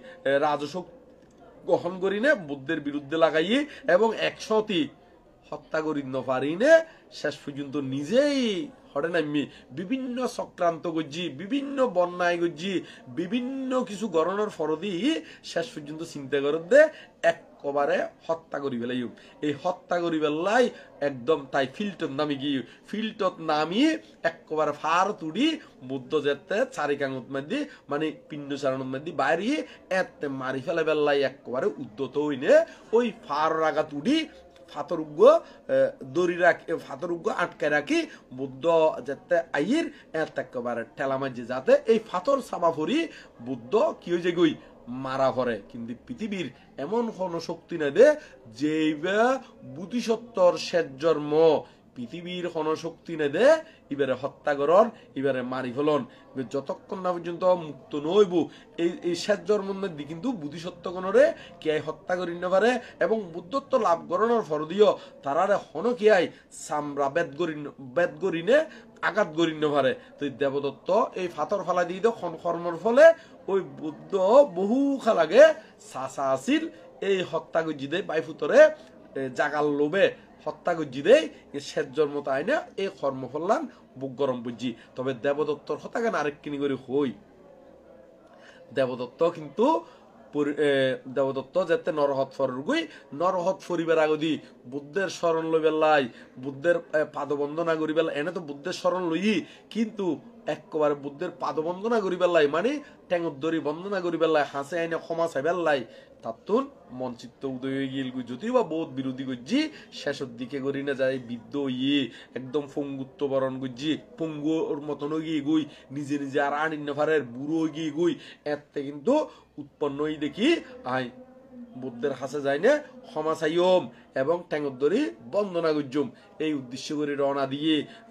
রাজশক্তি গ্রহণ করি নে বুদ্ধের বিরুদ্ধে লাগাইয়ে এবং 100টি হত্যা করি পারিনে শেষ পর্যন্ত নিজেই হরে নামি বিভিন্ন চক্রান্ত করছি বিভিন্ন বন্যায় করছি বিভিন্ন কিছু গরণের ফরদি শেষ পর্যন্ত চিন্তা করে দে একবারে হত্যা করি বেলাই এই হত্যা করি বেলাই একদম তাই ফিল্টত নামি একবারে ফার তুড়ি বুদ্ধ যেতে চারিকাঙ্গত মধ্যে মানে পিণ্ড চারণের মধ্যে বাইরে এতে মারি ফেলে বেলাই একবারে উদ্যত হইনে ওই ফার রাগা তুড়ি ফাতরুগ্য আটকায় রাখি বুদ্ধ যাতে আইর একেবারে ঠেলা মাঝে যাতে এই ফাতর সাবা ফরি বুদ্ধ কি হয়ে যায় গই মারা ভরে কিন্তু পৃথিবীর এমন কোন শক্তি না দে যে বুদ্ধিসত্ত্বর শেষ জন্ম পৃথিবীর কোন শক্তি নে দে এবারে হত্যা করন, এবারে মারি ফেলন, যতক্ষণ না পর্যন্ত মুক্ত নইব এই শেষ জন্মের মধ্যে কিন্তু বুদ্ধিসত্ত্ব গণরে কে হত্যা করি না পারে এবং বুদ্ধত্ব লাভ করানোর ফরদিও তারারে হন কিয়াই সামরা বেদ গরিনে আঘাত গরি না পারে। তো দেবদত্ত এই ফাতর ফালা দিয়ে কর্মর ফলে ওই বুদ্ধ বহু খালাগে সাসা আসিল এই হত্যা গজ্জি দেয় বাইফুতরে জাগাল লোভে হত্যা গজ্জি দেয় শেষ জন্ম তাই না এই কর্ম ফললাম বুক গরম বুঝি। তবে দেবদত্তর হত্যা কেন আরেক কিনি করে হই দেবদত্ত কিন্তু দেবদত্ত যাতে নরহত ফরগুই নরহত ফরিবার আগদি বুদ্ধের স্মরণ লইবার লাই বুদ্ধের পাদবন্দনা করিবার এনে তো বুদ্ধের স্মরণ লই কিন্তু একবারে বুদ্ধের পাদবন্দনা করিবার লাই মানে টেঙর বন্দনা করিবার লাই হাসে আইনে ক্ষমা চাইবার লাই তাতুন মন চিত্ত উদয় হয়ে গিল যদিও বা বহুত বিরোধী গজ্জি শেষের দিকে করি না যায় বিদ্য ইয়ে একদম পঙ্গুত্ব বরণ গজ্জি পঙ্গুর মতন গিয়ে গুই নিজে নিজে আর আনিন ফারের বুড়ো গিয়ে গুই এতে কিন্তু উৎপন্ন দেখি আই বুদ্ধের হাসে যায় না ক্ষমা চাইম এবং টেঙর দরি বন্দনা গজ্জুম এই উদ্দেশ্য করে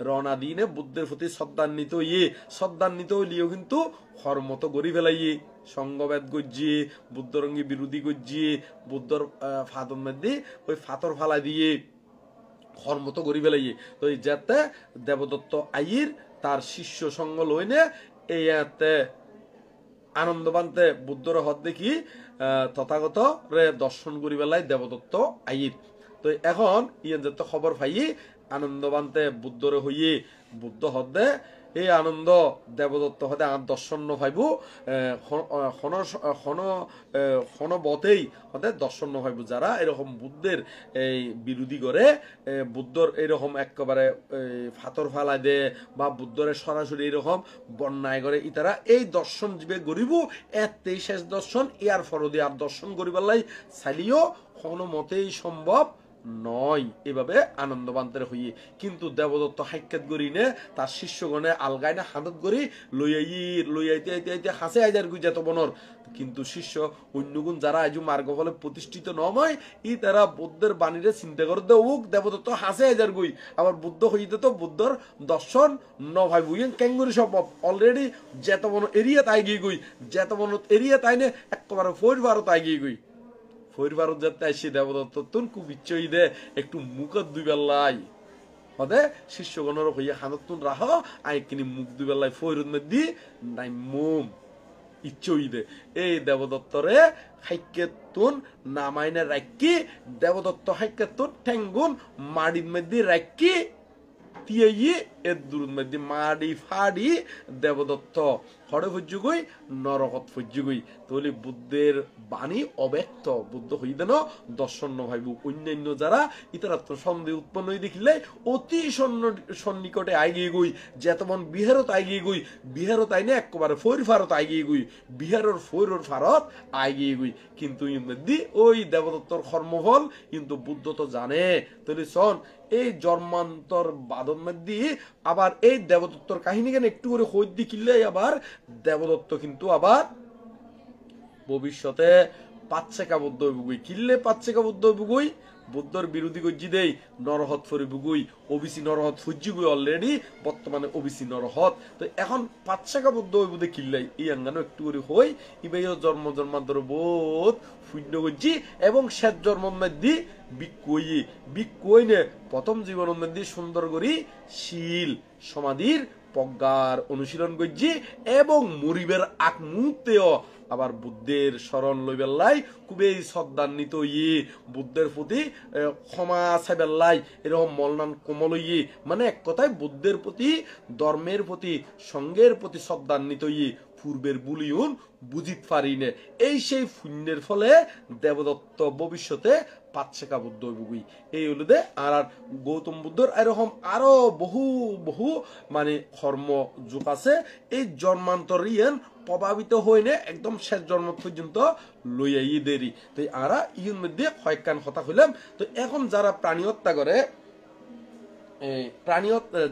রওনা দিয়ে বুদ্ধের প্রতি শ্রদ্ধান্বিত হইলেও কিন্তু হরমত গড়ি ফেলাইয়ে সঙ্গবেদ গজ্জিয়ে বুদ্ধরঙ্গী বিরোধী গজ্জিয়ে বুদ্ধর ফাদর মধ্যে ওই ফাতর ফালা দিয়ে হরমত গড়ি ফেলাইয়ে। তো এই যাতে দেবদত্ত আইর তার শিষ্য সঙ্গ লইনে এই আনন্দবান্তে বুদ্ধর হদ দেখি তথাগত রে দর্শন করি বেলায় দেবদত্ত আইর। তো এখন ইয়ান যত খবর পাই আনন্দবান্তে বুদ্ধরে হইয়ে বুদ্ধ হদে এই আনন্দ দেবদত্ত হদে আর দর্শন পাইব বতেই হদে দর্শন পাইব যারা এরকম বুদ্ধের এই বিরোধী করে বুদ্ধর এরকম একেবারে ফাতর ফালাই দে বা বুদ্ধরে সরাসরি এরকম বন্যায় করে ইতারা এই দর্শন জীবে গরিব এতেই শেষ দর্শন ইয়ার ফরদি আর দর্শন করিবার লাই চাইলেও কোনো মতেই সম্ভব নয় এভাবে আনন্দবান্তের হইয়ে। কিন্তু দেবদত্ত হাইকাত গরি নে তার শিষ্যগণে আলগাই না হাতত গরি লইয়াইতে হাসে আইজার গুই যেত বনর কিন্তু শিষ্য অন্যগুণ যারা আজ মার্গ ফলে প্রতিষ্ঠিত নয় ই তারা বুদ্ধের বাণীরে চিন্তা করে দেউক দেবদত্ত হাসে আইজার গুই আবার বুদ্ধ হইতে তো বুদ্ধর দর্শন ন ভাই বুঝেন ক্যাঙ্গুরি সব অলরেডি যেত বন এরিয়া তাই গিয়ে গুই যেত বন এরিয়া তাই নে একেবারে ফোর ভারত আই গিয়ে গুই ফোর ভারত যাতে আসি দেবদত্ত তুন খুব ইচ্ছই দে একটু মুখত দুই বেলাই হদে শিষ্যগণর হইয়া হানত তুন রাহ আই কিনি মুখ দুই বেলাই ফৈরত মধ্যে নাই মোম ইচ্ছই দে এই দেবদত্তরে হাইকেতুন নামাইনে রাখি দেবদত্ত হাইকেতুন ঠেঙ্গুন মাড়ির মধ্যে রাখি তিয়াই এর দূর মধ্যে মাড়ি ফাড়ি দেবদত্ত হরে ফজ্জুগুই নরকত ফজ্জুগুই তাহলে বুদ্ধের বাণী অব্যক্ত বুদ্ধ হইতে ন দর্শন ভাইব অন্যান্য যারা ইতরাত্ম সন্দেহ উৎপন্ন হয়ে দেখিলে অতি সন্নিকটে আইগিয়ে গুই যেতমন বিহারত আইগিয়ে গুই বিহারত আইনে একেবারে ফৈর ফারত আইগিয়ে গুই বিহারের ফৈরর ফারত আইগিয়ে গুই কিন্তু ইমদি ওই দেবদত্তর কর্মফল কিন্তু বুদ্ধ তো জানে তাহলে শোন এই জন্মান্তর বাদন মধ্যে আবার এই দেবদত্তর কাহিনী কেন একটু করে হই দিলে আবার দেবদত্ত কিন্তু আবার ভবিষ্যতে পাচ্ছেকা বুদ্ধ বুগুই কিল্লে পাচ্ছেকা বুদ্ধ বুগুই বুদ্ধর বিরোধী গজ্জি দেই নরহত ফরি বুগুই ওবিসি নরহত ফুজ্জিগুই অলরেডি বর্তমানে ওবিসি নরহত তো এখন পাচ্ছেকা বুদ্ধ বুধে কিল্লাই এই আঙ্গানো একটু করে হই ইবাইও জন্মান্তর বোধ শূন্য গজ্জি এবং শেষ জন্মের মধ্যে বিকুইনে প্রথম জীবনের মধ্যে সুন্দর করি শীল সমাধির প্রজ্ঞার অনুশীলন গজ্জি এবং মরিবের আগ মুহূর্তেও আবার বুদ্ধের স্মরণ লইবার লাই খুবই শ্রদ্ধান্বিত ইয়ে বুদ্ধের প্রতি ক্ষমা চাইবার লাই এরকম মলনান কোমল ইয়ে মানে এক কথায় বুদ্ধের প্রতি ধর্মের প্রতি সঙ্গের প্রতি শ্রদ্ধান্বিত ইয়ে পূর্বের বুলিউন বুঝিত পারিনে এই সেই পুণ্যের ফলে দেবদত্ত ভবিষ্যতে পাচ্ছেকা বুদ্ধ বুগুই এই হলো দে আর গৌতম বুদ্ধর এরকম আরো বহু বহু মানে কর্ম যুগ আছে এই জন্মান্তর ইয়ান প্রভাবিত হইনে একদম শেষ জন্ম পর্যন্ত লইয়াই দেরি তো আরা ইউর মধ্যে কয়েকখান কথা হইলাম। তো এখন যারা প্রাণী হত্যা করে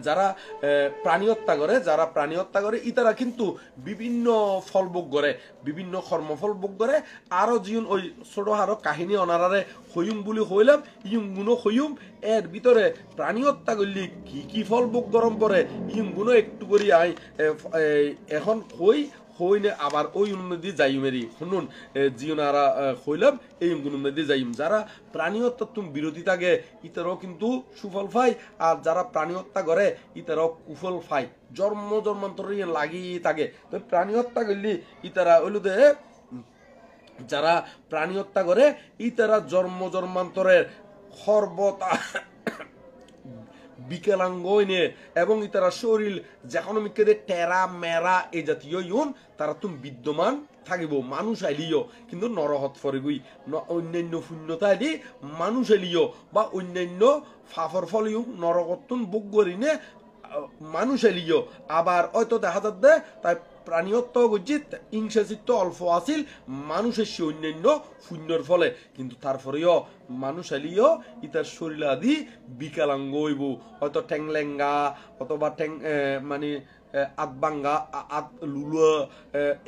যারা প্রাণী হত্যা করে, যারা প্রাণী হত্যা করে ইতারা কিন্তু বিভিন্ন ফল ভোগ করে, বিভিন্ন কর্মফল ভোগ করে। আরো জীবন ওই ছোট আরো কাহিনী অনারারে হইম বলি হইলাম ইয়ুম গুণো হইম, এর ভিতরে প্রাণী হত্যা করলি কি কি ফল ভোগ গরম পরে ইয়ুম গুণো একটু করি আই এখন হই হইনে আবার ওই উন্নতি যাইমেরি শুনুন জিওনারা হইলাম এই উন্নতি যাইম। যারা প্রাণী হত্যা তুমি বিরোধী থাকে ইতারাও কিন্তু সুফল পায়, আর যারা প্রাণী হত্যা করে ইতারাও কুফল পায়, জন্মান্তর লাগি থাকে। তো প্রাণী হত্যা করলি ইতারা হইলো দে যারা প্রাণী হত্যা করে ইতারা জন্মান্তরের সর্বতা বিকলাঙ্গ হইনে এবং ইতারা শরীর যখন টেরা মেরা এই জাতীয় ইউন তারা তুমি বিদ্যমান থাকিব। মানুষ আইলিও কিন্তু নরহত ফরিগুই অন্যান্য শূন্যতা আইলি মানুষ আইলিও বা অন্যান্য ফাফর ফলিও নরকতুন বুক করিনে মানুষ আইলিও। আবার হয়তো দেখা যাচ্ছে তাই প্রাণীত্ব গজিত ইংসাচিত্ব অল্প আছিল মানুষের সে অন্যান্য শূন্যর ফলে, কিন্তু তারপরেও মানুষ আলিও ইতার শরীর আদি বিকলাঙ্গ হইব, হয়তো ঠ্যাংলেঙ্গা অথবা মানে আতবাঙ্গা আত লুলুয়া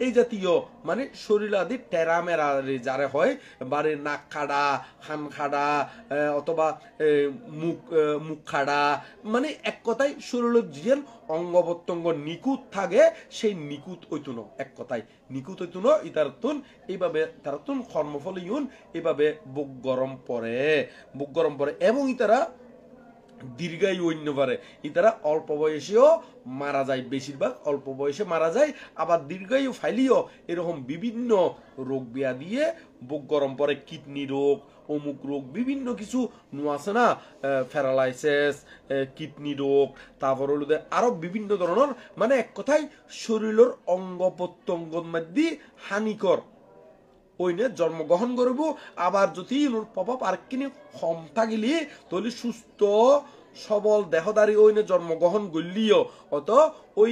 এই জাতীয় মানে শরীর আদি টেরা মেরা যারে হয় বারে নাক খাড়া খান খাড়া অথবা মুখ খাড়া, মানে এক কথায় শরীরের যে অঙ্গ প্রত্যঙ্গ নিকুত থাকে সেই নিকুত হইতো না, এক কথায় নিকুত হইতো না। ইতারতুন এইভাবে তারতুন কর্মফল ইউন এইভাবে বুক গরম পড়ে এবং ইতারা দীর্ঘায়ু অন্য পারে। ইতারা অল্প বয়সেও মারা যায়, বেশিরভাগ অল্প বয়সে মারা যায়। আবার দীর্ঘায়ু ফাইলিও এরকম বিভিন্ন রোগ বিয়া দিয়ে বুক গরম পড়ে, কিডনি রোগ অমুক রোগ বিভিন্ন কিছু আছে না, প্যারালাইসিস কিডনি রোগ, তারপর হলো আরো বিভিন্ন ধরনের মানে এক কথায় শরীরের অঙ্গ প্রত্যঙ্গের মধ্যে হানিকর ওইনে জন্মগ্রহণ করব। আবার যদি প্রভাব আর কিনে কম থাকিলি তাহলে সুস্থ সবল দেহদারি ওইনে জন্মগ্রহণ করলিও অত ওই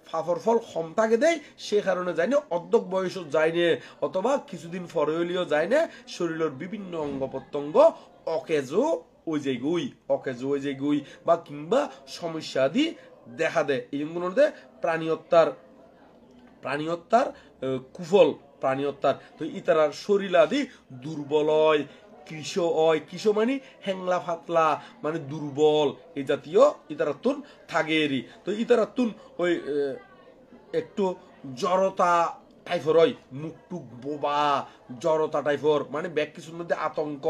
ফাফর ফল কম থাকে দেয়, সে কারণে যায়নি অর্ধক বয়স যায়নি অথবা কিছুদিন পরে হইলেও যায় না, শরীরের বিভিন্ন অঙ্গ প্রত্যঙ্গ অকেজো ওই যে গুই বা কিংবা সমস্যা আদি দেখা দেয়। এইগুলোর প্রাণী হত্যার কুফল প্রাণী হত্যার। তো ইতারার শরীর আদি দুর্বল হয়, কৃষ মানে হ্যাংলা ফাতলা মানে দুর্বল এই জাতীয় ইতারাতুন থাকেরি। তো ইতারাতুন ওই একটু জড়তা টাইফর হয়, মুখটুক বোবা জড়তা টাইফর মানে ব্যাগ কিছুর মধ্যে আতঙ্ক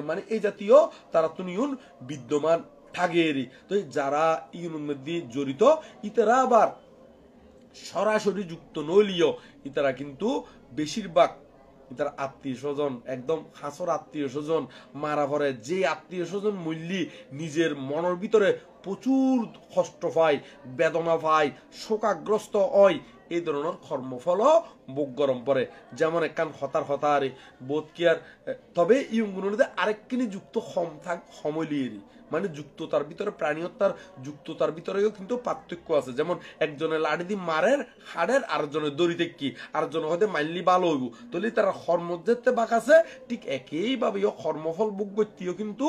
মানে এই জাতীয় তারা তুন ইউন বিদ্যমান থাকেরি। তো যারা ইউনের মধ্যে জড়িত ইতারা আবার সরাসরি যুক্ত নইলিও ইতারা কিন্তু বেশিরভাগ ইতার আত্মীয় স্বজন একদম খাসর আত্মীয় স্বজন মারা পড়ে, যে আত্মীয় স্বজন মূল্যি নিজের মনের ভিতরে প্রচুর কষ্ট পায়, বেদনা পায়, শোকাগ্রস্ত হয়, এই ধরনের কর্মফল বুক গরম পড়ে। যেমন একখান হতার বোধ কি আর তবে ইউগুলোতে আরেকখানি যুক্ত সমলিয়েরই মানে যুক্ততার ভিতরে প্রাণী হত্যার যুক্ততার ভিতরেও কিন্তু পার্থক্য আছে। যেমন একজনের লাড়ি দি মারের হাড়ের আরেকজনের দড়িতে কি আরেকজনের হয়তো মাইনলি ভালো হইব, তাহলে তারা কর্মযেতে বাক আছে ঠিক একইভাবে কর্মফল বুক করতেও কিন্তু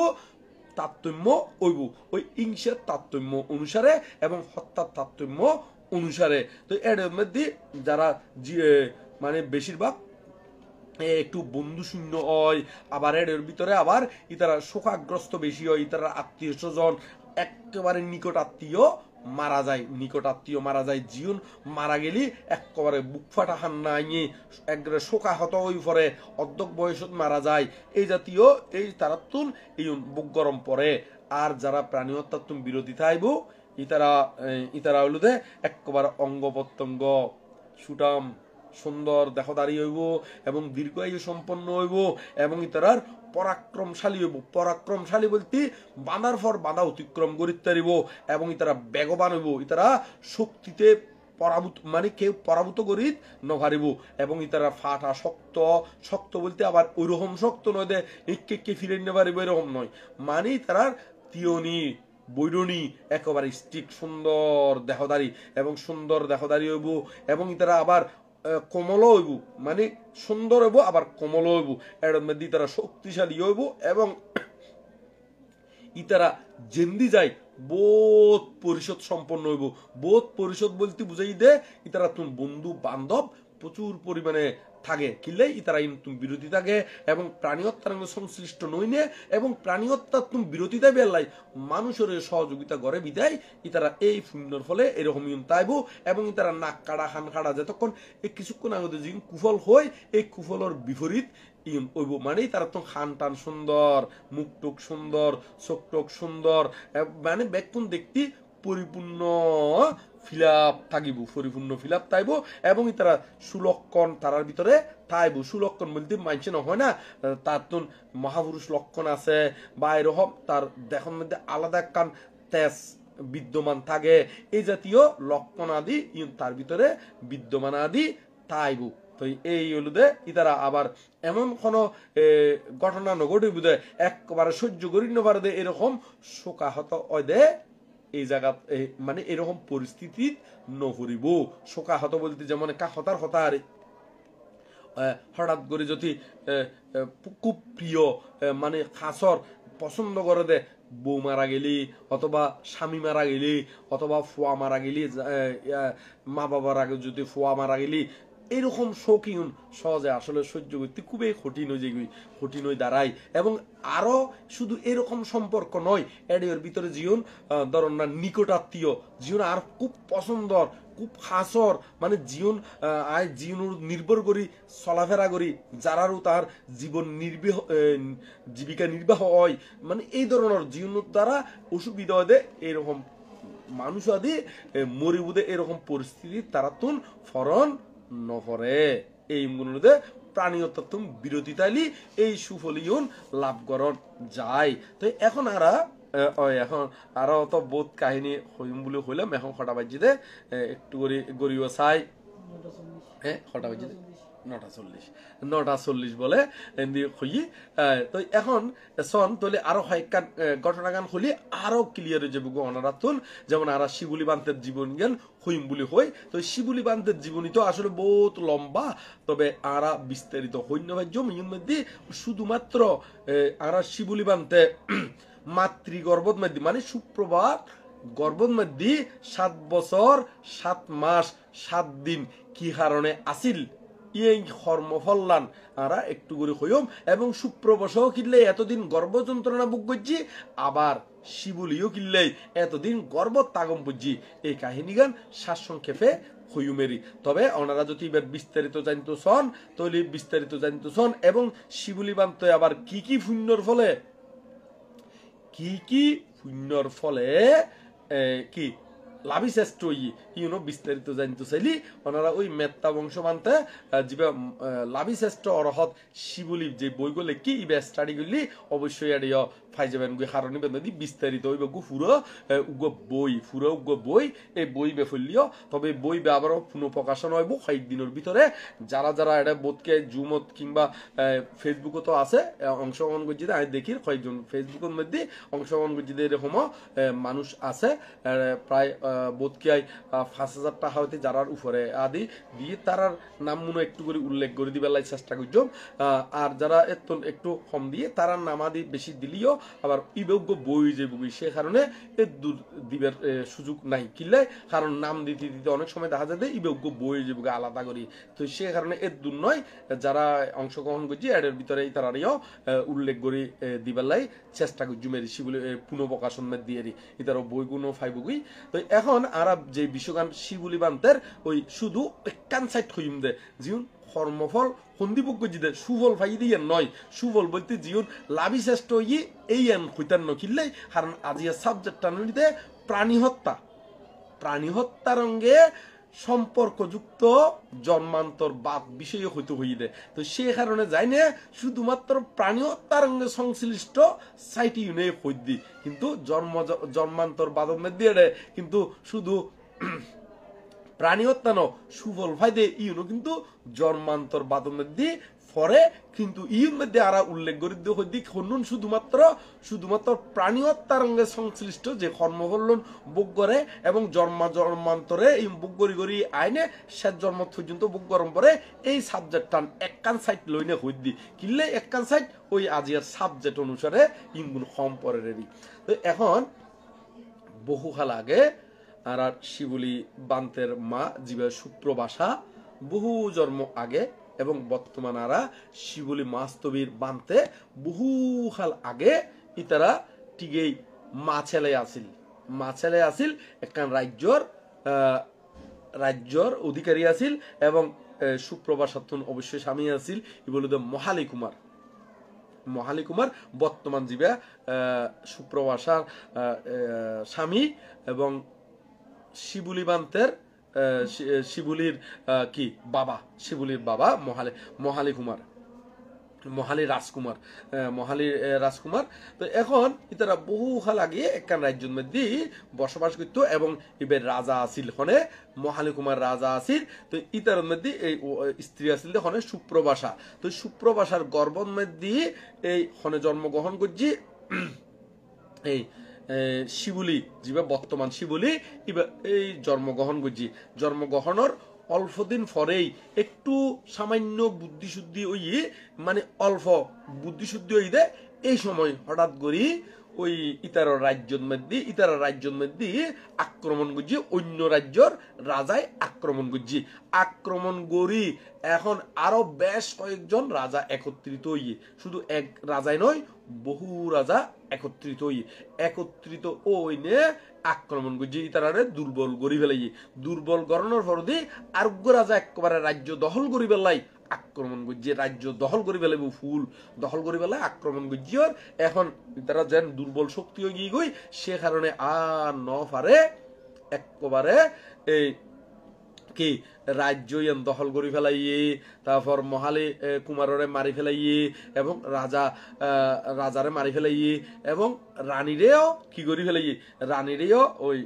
তারতম্য হইব ওই হিংসার তারতম্য অনুসারে এবং হত্যার তারতম্য অনুসারে। তো এর মধ্যে যারা মানে বেশিরভাগ একটু বন্ধু শূন্য হয়, আবার এর ভিতরে আবার ইতারা শোকাগ্রস্ত বেশি হয়, ইতারা আত্মীয় স্বজন একেবারে নিকট আত্মীয় মারা যায় জীবন মারা গেলি একেবারে বুক ফাটা হান্না আইয়ে একবারে শোকাহত হয়ে পড়ে, অর্ধক বয়সত মারা যায়, এই জাতীয় এই তারাতুন এই বুক গরম পড়ে। আর যারা প্রাণী হত্যার তুমি বিরোধী থাইব ইতারা হইল দে একেবারে অঙ্গ প্রত্যঙ্গ সুটাম সুন্দর দেহদারি হইব এবং দীর্ঘায়ু সম্পন্ন হইব এবং ইতারার পরাক্রমশালী হইব। পরাক্রমশালী বলতে বাঁধার পর বাঁধা অতিক্রম করিতে পারিব এবং ইতারা বেগবান হইব, ইতারা শক্তিতে পরাভূত মানে কেউ পরাভূত করি নভারিব এবং ইতারা ফাটা শক্ত বলতে আবার ওইরকম শক্ত নয় দে কে ফিরে নিতে পারিব এরকম নয়, মানে তারার তিয়নি বৈরণী একেবারে স্টিক সুন্দর দেহদারি হইব এবং ইতারা আবার কোমল হইব মানে সুন্দর হইব আবার কোমল হইব, এর মধ্যে তারা শক্তিশালী হইব এবং ইতারা জেন্দি যায় বোধ পরিষদ সম্পন্ন হইব। বোধ পরিষদ বলতে বুঝাই দে ইতারা তুমি বন্ধু বান্ধব প্রচুর পরিমাণে থাকে কিনলে ইতারা তুমি বিরোধী থাকে এবং প্রাণী হত্যার সংশ্লিষ্ট নইনে এবং প্রাণী হত্যার তুমি বিরোধিতা বেলাই মানুষের সহযোগিতা করে বিদায় ইতারা এই পুণ্যর ফলে এরকম তাইব এবং ইতারা নাক কাড়া খান কাড়া যতক্ষণ এই কিছুক্ষণ আগে যে কুফল হয় এই কুফলের বিপরীত ওইব মানে তারা তো খান টান সুন্দর, মুখ টুক সুন্দর, চোখ টোক সুন্দর, মানে বেকুন দেখতে পরিপূর্ণ ফিলাপ থাকিব, পরিপূর্ণ ফিলাপ তাইব এবং তারা সুলক্ষণ তারার ভিতরে তাইব। সুলক্ষণ বলতে মানছে নহয় না তার তো মহাপুরুষ লক্ষণ আছে বা এরকম তার দেখার মধ্যে আলাদা কান তেজ বিদ্যমান থাকে, এই জাতীয় লক্ষণ আদি তার ভিতরে বিদ্যমান আদি তাইব। তো এই হলুদে ইতারা আবার এমন কোন ঘটনা নঘটে বুঝে একবারে সহ্য করি নপারে দে এরকম শোকাহত দে এই জায়গা মানে এরকম পরিস্থিতি নপরিব। শোকাহত বলতে যেমন হতার হতার হঠাৎ করে যদি খুব প্রিয় মানে খাসর পছন্দ করে দে বউ মারা গেলি অথবা স্বামী মারা গেলি অথবা ফুয়া মারা গেলি, মা বাবার আগে যদি ফুয়া মারা গেলি, এরকম শৌখিন সহজে আসলে সহ্য করতে খুবই কঠিন হয়ে যায়, কঠিন হয়ে দাঁড়ায়। এবং আরো শুধু এরকম সম্পর্ক নয়, এর ভিতরে জীবন ধরুন না নিকটাত্মীয় জীবন আর খুব পছন্দর খুব খাসর মানে জীবন জীবন নির্ভর করি চলাফেরা করি যারারও তার জীবন জীবিকা নির্বাহ হয়, মানে এই ধরনের জীবন দ্বারা অসুবিধা হয় এরকম মানুষ আদি মরিবুদে এরকম পরিস্থিতি তারা তুন ফরন নফরে এই মনে প্রাণী তত্ত্ব বিরতি তাইলি এই সুফলিয়ন লাভ করন যায়। তো এখন এখন আরো তো বোধ কাহিনী হইম বলে হইলাম, এখন কটা বাজিতে একটু করে গরিব চাই, হ্যাঁ কটা বাজিতে 9:40 বলে তো এখন সন তলে আরো কয়েকটা ঘটনা গান হলি আরো ক্লিয়ার হয়ে যাবো অনারাতুন। যেমন আর শিবুলি বান্তের জীবন জ্ঞান হইম বলে হই, তো শিবুলি বান্তের জীবনী তো আসলে বহুত লম্বা, তবে আরা বিস্তারিত হইন্য ভাজ্য মধ্যে শুধুমাত্র আরা শিবুলি বান্তে মাতৃগর্ভত মধ্যে মানে সুপ্রভাত গর্ভত মধ্যে 7 বছর 7 মাস 7 দিন কি কারণে আসিল এই কর্মফল্লান আরা একটু করে হইম এবং সুপ্রবসহ কিনলে এতদিন গর্ভ যন্ত্রণা বুক করছি, আবার শিবুলিও কিনলে এতদিন গর্ভ তাগম বুঝছি। এই কাহিনী গান সারসংক্ষেপে হইমেরি। তবে ওনারা যদি এবার বিস্তারিত জানতো সন তৈলি বিস্তারিত জানতো সন এবং শিবুলি বান্ত আবার কি কি পুণ্যর ফলে কি লাভিশ্রেষ্ঠ বিস্তারিত জানতে চাইলি ওনারা ওই মেত্তা বংশ মানতে যে লাভিশ্রেষ্ঠ অরহত শিবুলি যে বইগুলো কি ইবে স্টাডি করলি অবশ্যই এড়িয়ে ফাই যাবেন কারণ বিস্তারিত হইব পুরো বই এই বই বেফলিও, তবে বই আবারও পুনঃপ্রকাশন হইব কয়েকদিনের ভিতরে। যারা যারা এটা বোধকে জুমত কিংবা ফেসবুকও তো আছে অংশগ্রহণ করছি, আমি দেখি কয়েকজন ফেসবুকের মধ্যে অংশগ্রহণ করছি এরকম মানুষ আছে প্রায় বোধকে 5,000 টাকা হইতে যারার উপরে আদি দিয়ে তারার নাম মনে একটু করে উল্লেখ করে দিবার চেষ্টা করছো, আর যারা একটু কম দিয়ে তারার নাম আদি বেশি দিলিও আবার ইবেগ্য বই যে বই সে কারণে দিবের সুযোগ নাই কিনলে, কারণ নাম দিতে দিতে অনেক সময় দেখা যায় ইবেগ্য বই যে বই আলাদা করি, তো সে কারণে এর দূর নয় যারা অংশগ্রহণ করছি এর ভিতরে তারারিও উল্লেখ করে দিবার চেষ্টা করছি মেরি শিবুলি পুনঃপ্রকাশন দিয়ে ইতারও বইগুলো ফাইবগুই। তো এখন আর যে বিশ্বগান শিবুলি বান্তের ওই শুধু কান সাইড হইম দে জীবন কর্মফল সন্ধিপক্ষ জিদে সুফল ফাই দিয়ে নয়, সুফল বলতে জীবন লাভি শ্রেষ্ঠ ই এই হইতার নকিললে, কারণ আজিয়া সাবজেক্টটা নিতে প্রাণী হত্যার অঙ্গে সম্পর্কযুক্ত জন্মান্তর বাদ বিষয় হইতে হইতে, তো সে কারণে যাই না শুধুমাত্র প্রাণী হত্যার অঙ্গে সংশ্লিষ্ট সাইটি ইউনে হইদি, কিন্তু জন্মান্তর বাদর মধ্যে কিন্তু শুধু প্রাণী হত্যা ন সুফল ফাইদে ইউনো কিন্তু জন্মান্তর বাদর মধ্যে ফরে, কিন্তু ইউর মধ্যে আরা উল্লেখ করে হইদি হন্নুন শুধুমাত্র প্রাণী হত্যার অঙ্গে সংশ্লিষ্ট যে কর্মফলন ভোগ করে এবং জন্মান্তরে এই ভোগ করি আইনে শেষ জন্ম পর্যন্ত ভোগ গরম পরে এই সাবজেক্টটা একখান সাইট লইনে হইদি কিনলে একখান সাইট ওই আজিয়ার সাবজেক্ট অনুসারে ইনগুন কম পরেরই। তো এখন বহুকাল আগে আর শিবুলি বান্তের মা জীবে সুপ্রবাসা বহু জন্ম আগে এবং বর্তমান আরা শিবুলি মাস্তবীর বান্তে বহুকাল আগে ইতারা টিগেই মা ছেলে আসিল একখান রাজ্যর অধিকারী আসিল এবং সুপ্রবাসাতুন অবশ্যই স্বামী আসিল ই বলে মহালি কুমার বর্তমান জীবে সুপ্রবাসার স্বামী এবং শিবুলি বান্তের শিবুলির শিবুলির বাবা মহালি রাজকুমার। তো এখন ইতারা বহুকাল আগে একখান রাজ্যের মধ্যে বসবাস করত এবং ইবের রাজা আসিল হনে মহালি কুমার রাজা আসিল। তো ইতার মধ্যে এই স্ত্রী আসিল হনে সুপ্রবাসা। তো সুপ্রবাসার গর্ভের মধ্যে এই হনে জন্মগ্রহণ করছি এই শিবুলি যেবা বর্তমান শিবুলি এই জন্মগ্রহণের অল্পদিন পরেই একটু সামান্য বুদ্ধিশুদ্ধি মানে অল্প বুদ্ধিশুদ্ধি দে এই সময় হঠাৎ করি ওই ইতারা রাজ্যের মধ্যে আক্রমণ করছি, অন্য রাজ্যর রাজায় আক্রমণ করি এখন আরো বেশ কয়েকজন রাজা একত্রিত শুধু এক রাজায় নয় বহু রাজা একত্রিত ওইনে আক্রমণ করছি, ইতারারে দুর্বল করি ফেলাই। দুর্বল করানোর পর দিয়ে আরোগ্য রাজা একেবারে রাজ্য দখল করি ফেলাই আক্রমণ করছে, রাজ্য দখল করি ফেলাইব, ফুল দখল করি ফেলাই আক্রমণ করছি। এখন তারা যেন দুর্বল শক্তি হয়ে গিয়ে গই সে কারণে আর ন পারে একেবারে এই কি রাজ্য দখল করে ফেলাইয়ে, তারপর মহালি কুমাররে মারি ফেলাইয়ে এবং রাজারে মারি ফেলাইয়ে এবং রানীরেও কি করি ফেলাইয়ে, রানীরেও ওই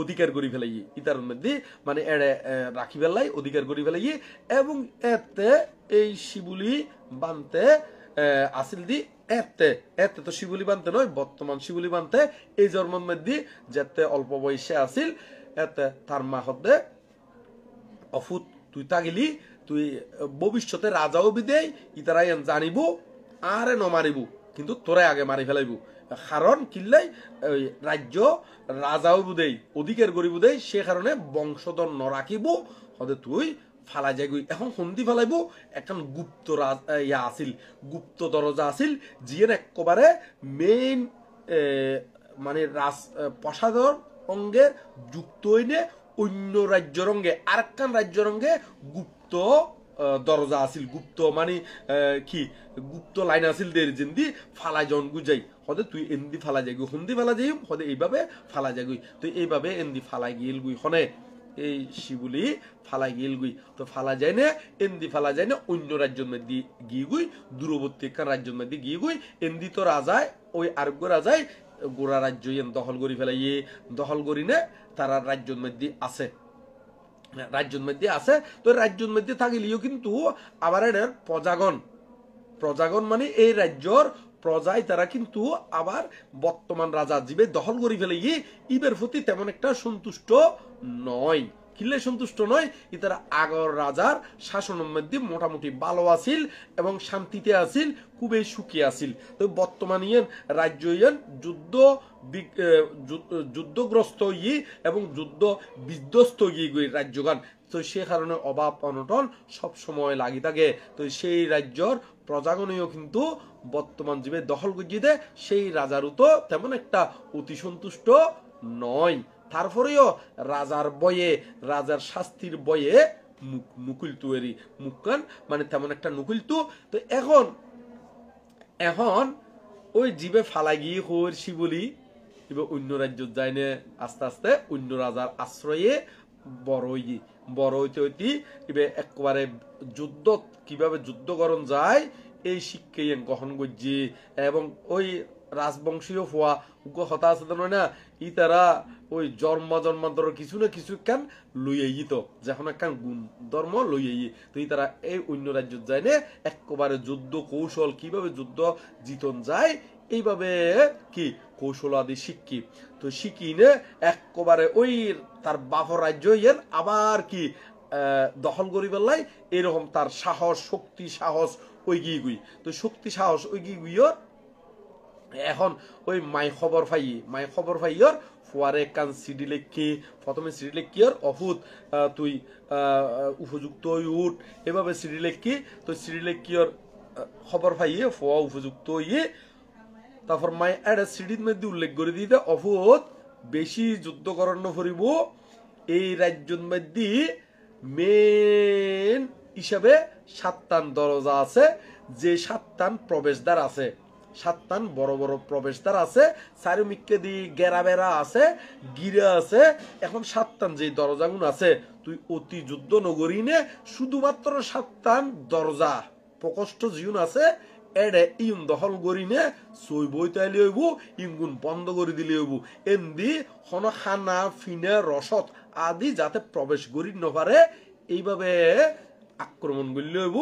অধিকার করি ফেলাই ইতার মধ্যে মানে এড়ে রাখি ফেলাই অধিকার করি ফেলাই এবং এতে এই শিবুলি বানতে আসিল দি এতে তো শিবুলি বানতে নয় বর্তমান শিবুলি বানতে এই জন্মের মধ্যে যেতে অল্প বয়সে আসিল এতে তার মা হতে অফুত তুই তাগিলি তুই ভবিষ্যতে রাজাও বিদেই ইতারাই জানিব আরে নমারিব কিন্তু তোরাই আগে মারি ফেলাইব, কারণ কিল্লাই রাজ্য রাজাও বুদেই অধিকার করি বুদেই সে কারণে বংশধর ন রাখিব হতে তুই ফালা যাই। এখন সন্ধি ফেলাইব এখন গুপ্ত আসিল গুপ্ত দরজা আসিল যিয়ে একেবারে মেইন মানে প্রসাদর অঙ্গে যুক্ত হইনে অন্য রাজ্যর অঙ্গে আরেকখান রাজ্যর অঙ্গে গুপ্ত দরজা আসিল, গুপ্ত মানে কি গুপ্ত লাইন আসিল দের যেন্দি ফালা জন গুজাই হদে তুই এন্দি ফালা যাই হন্দি ফালা যাই হদে এইভাবে ফালা যাই তুই এইভাবে এন্দি ফালাই গিল গুই হনে এই শিবুলি ফালাই গিল গুই তো ফালা যায় না এন্দি ফালা যায় না অন্য রাজ্যের মধ্যে গিয়ে গুই দূরবর্তী একখান রাজ্যের মধ্যে গিয়ে গুই এন্দি তো রাজায় ওই আরোগ্য রাজায় গোড়া রাজ্য দখল করি ফেলাইয়ে দখল করি না তারা রাজ্যের মধ্যে আছে তো রাজ্যের মধ্যে থাকিলেও কিন্তু আবার এর প্রজাগণ মানে এই রাজ্যর প্রজায় তারা কিন্তু আবার বর্তমান রাজা জীবে দখল করি ফেলে ইবের প্রতি তেমন একটা সন্তুষ্ট নয়, কিলে সন্তুষ্ট নয় ইতারা আগর রাজার শাসনের মধ্যে মোটামুটি ভালো আসিল এবং শান্তিতে আসিল খুবই সুখী আসিল। তো বর্তমানে রাজ্য যুদ্ধগ্রস্ত এবং যুদ্ধ বিধ্বস্ত রাজ্যগান তো সে কারণে অভাব অনটন সব সময় লাগি থাকে। তো সেই রাজ্যর প্রজাগণীয় কিন্তু বর্তমান জীবে দখল করিয়ে দেয় সেই রাজারও তো তেমন একটা অতি সন্তুষ্ট নয়। তারপরেও রাজার শাস্তির বয়ে নুকুলতু এরি মুখকান মানে তেমন একটা নুকুলতু। তো এখন ওই জীবে ফালা গিয়ে হর শিবলি এবার অন্য রাজ্য যায় না আস্তে আস্তে অন্য রাজার আশ্রয়ে বড় হইতে এবার একেবারে যুদ্ধ কিভাবে যুদ্ধকরণ যায় এই শিক্ষাই গ্রহণ করছি এবং ওই রাজবংশীয় হওয়া কথা আছে না ই তারা ওই জন্মান্তর কিছু না কিছু কান লইয়াই তো যখন একখান গুণ ধর্ম লইয়াই তো ই তারা এই অন্য রাজ্য যায় না একেবারে যুদ্ধ কৌশল কিভাবে যুদ্ধ জিতন যায় এইভাবে কি কৌশল আদি শিখি তো শিখি নে একেবারে ওই তার বাপর রাজ্য আবার কি দখল করি বেলাই এরকম তার শক্তি সাহস ওই গিয়ে গুই তো শক্তি সাহস ওই গিয়ে গুইয়র এখন ওই মাই খবর পাইয়র ফুয়ারে কান সিডি লেখি প্রথমে সিডি লেখি আর অফুত তুই উপযুক্ত উঠ এভাবে সিডি লেখি তো সিডি লেখি আর খবর পাইয়ে ফুয়া উপযুক্ত ইয়ে তারপর মাই একটা সিডির মধ্যে উল্লেখ করে দিতে অফুত বেশি যুদ্ধ করানো ফুরিব এই রাজ্যের মধ্যে মেন হিসাবে 7টান দরজা আছে যে 7টান প্রবেশদ্বার আছে 7টান বড় বড় প্রবেশদ্বার আছে চারিমিককে দিয়ে গেরা বেড়া আছে গিরা আছে এখন 7টান যে দরজাগুলো আছে তুই অতি যুদ্ধ নগরী নে শুধুমাত্র 7টান দরজা প্রকোষ্ঠ জীবন আছে এডে ইউন দখল করি নে সই বই তাইলে হইব ইমগুন বন্ধ করে দিলে হইব এমদি হন খানা ফিনে রসদ আদি যাতে প্রবেশ করি নপারে এইভাবে আক্রমণ করলে হইব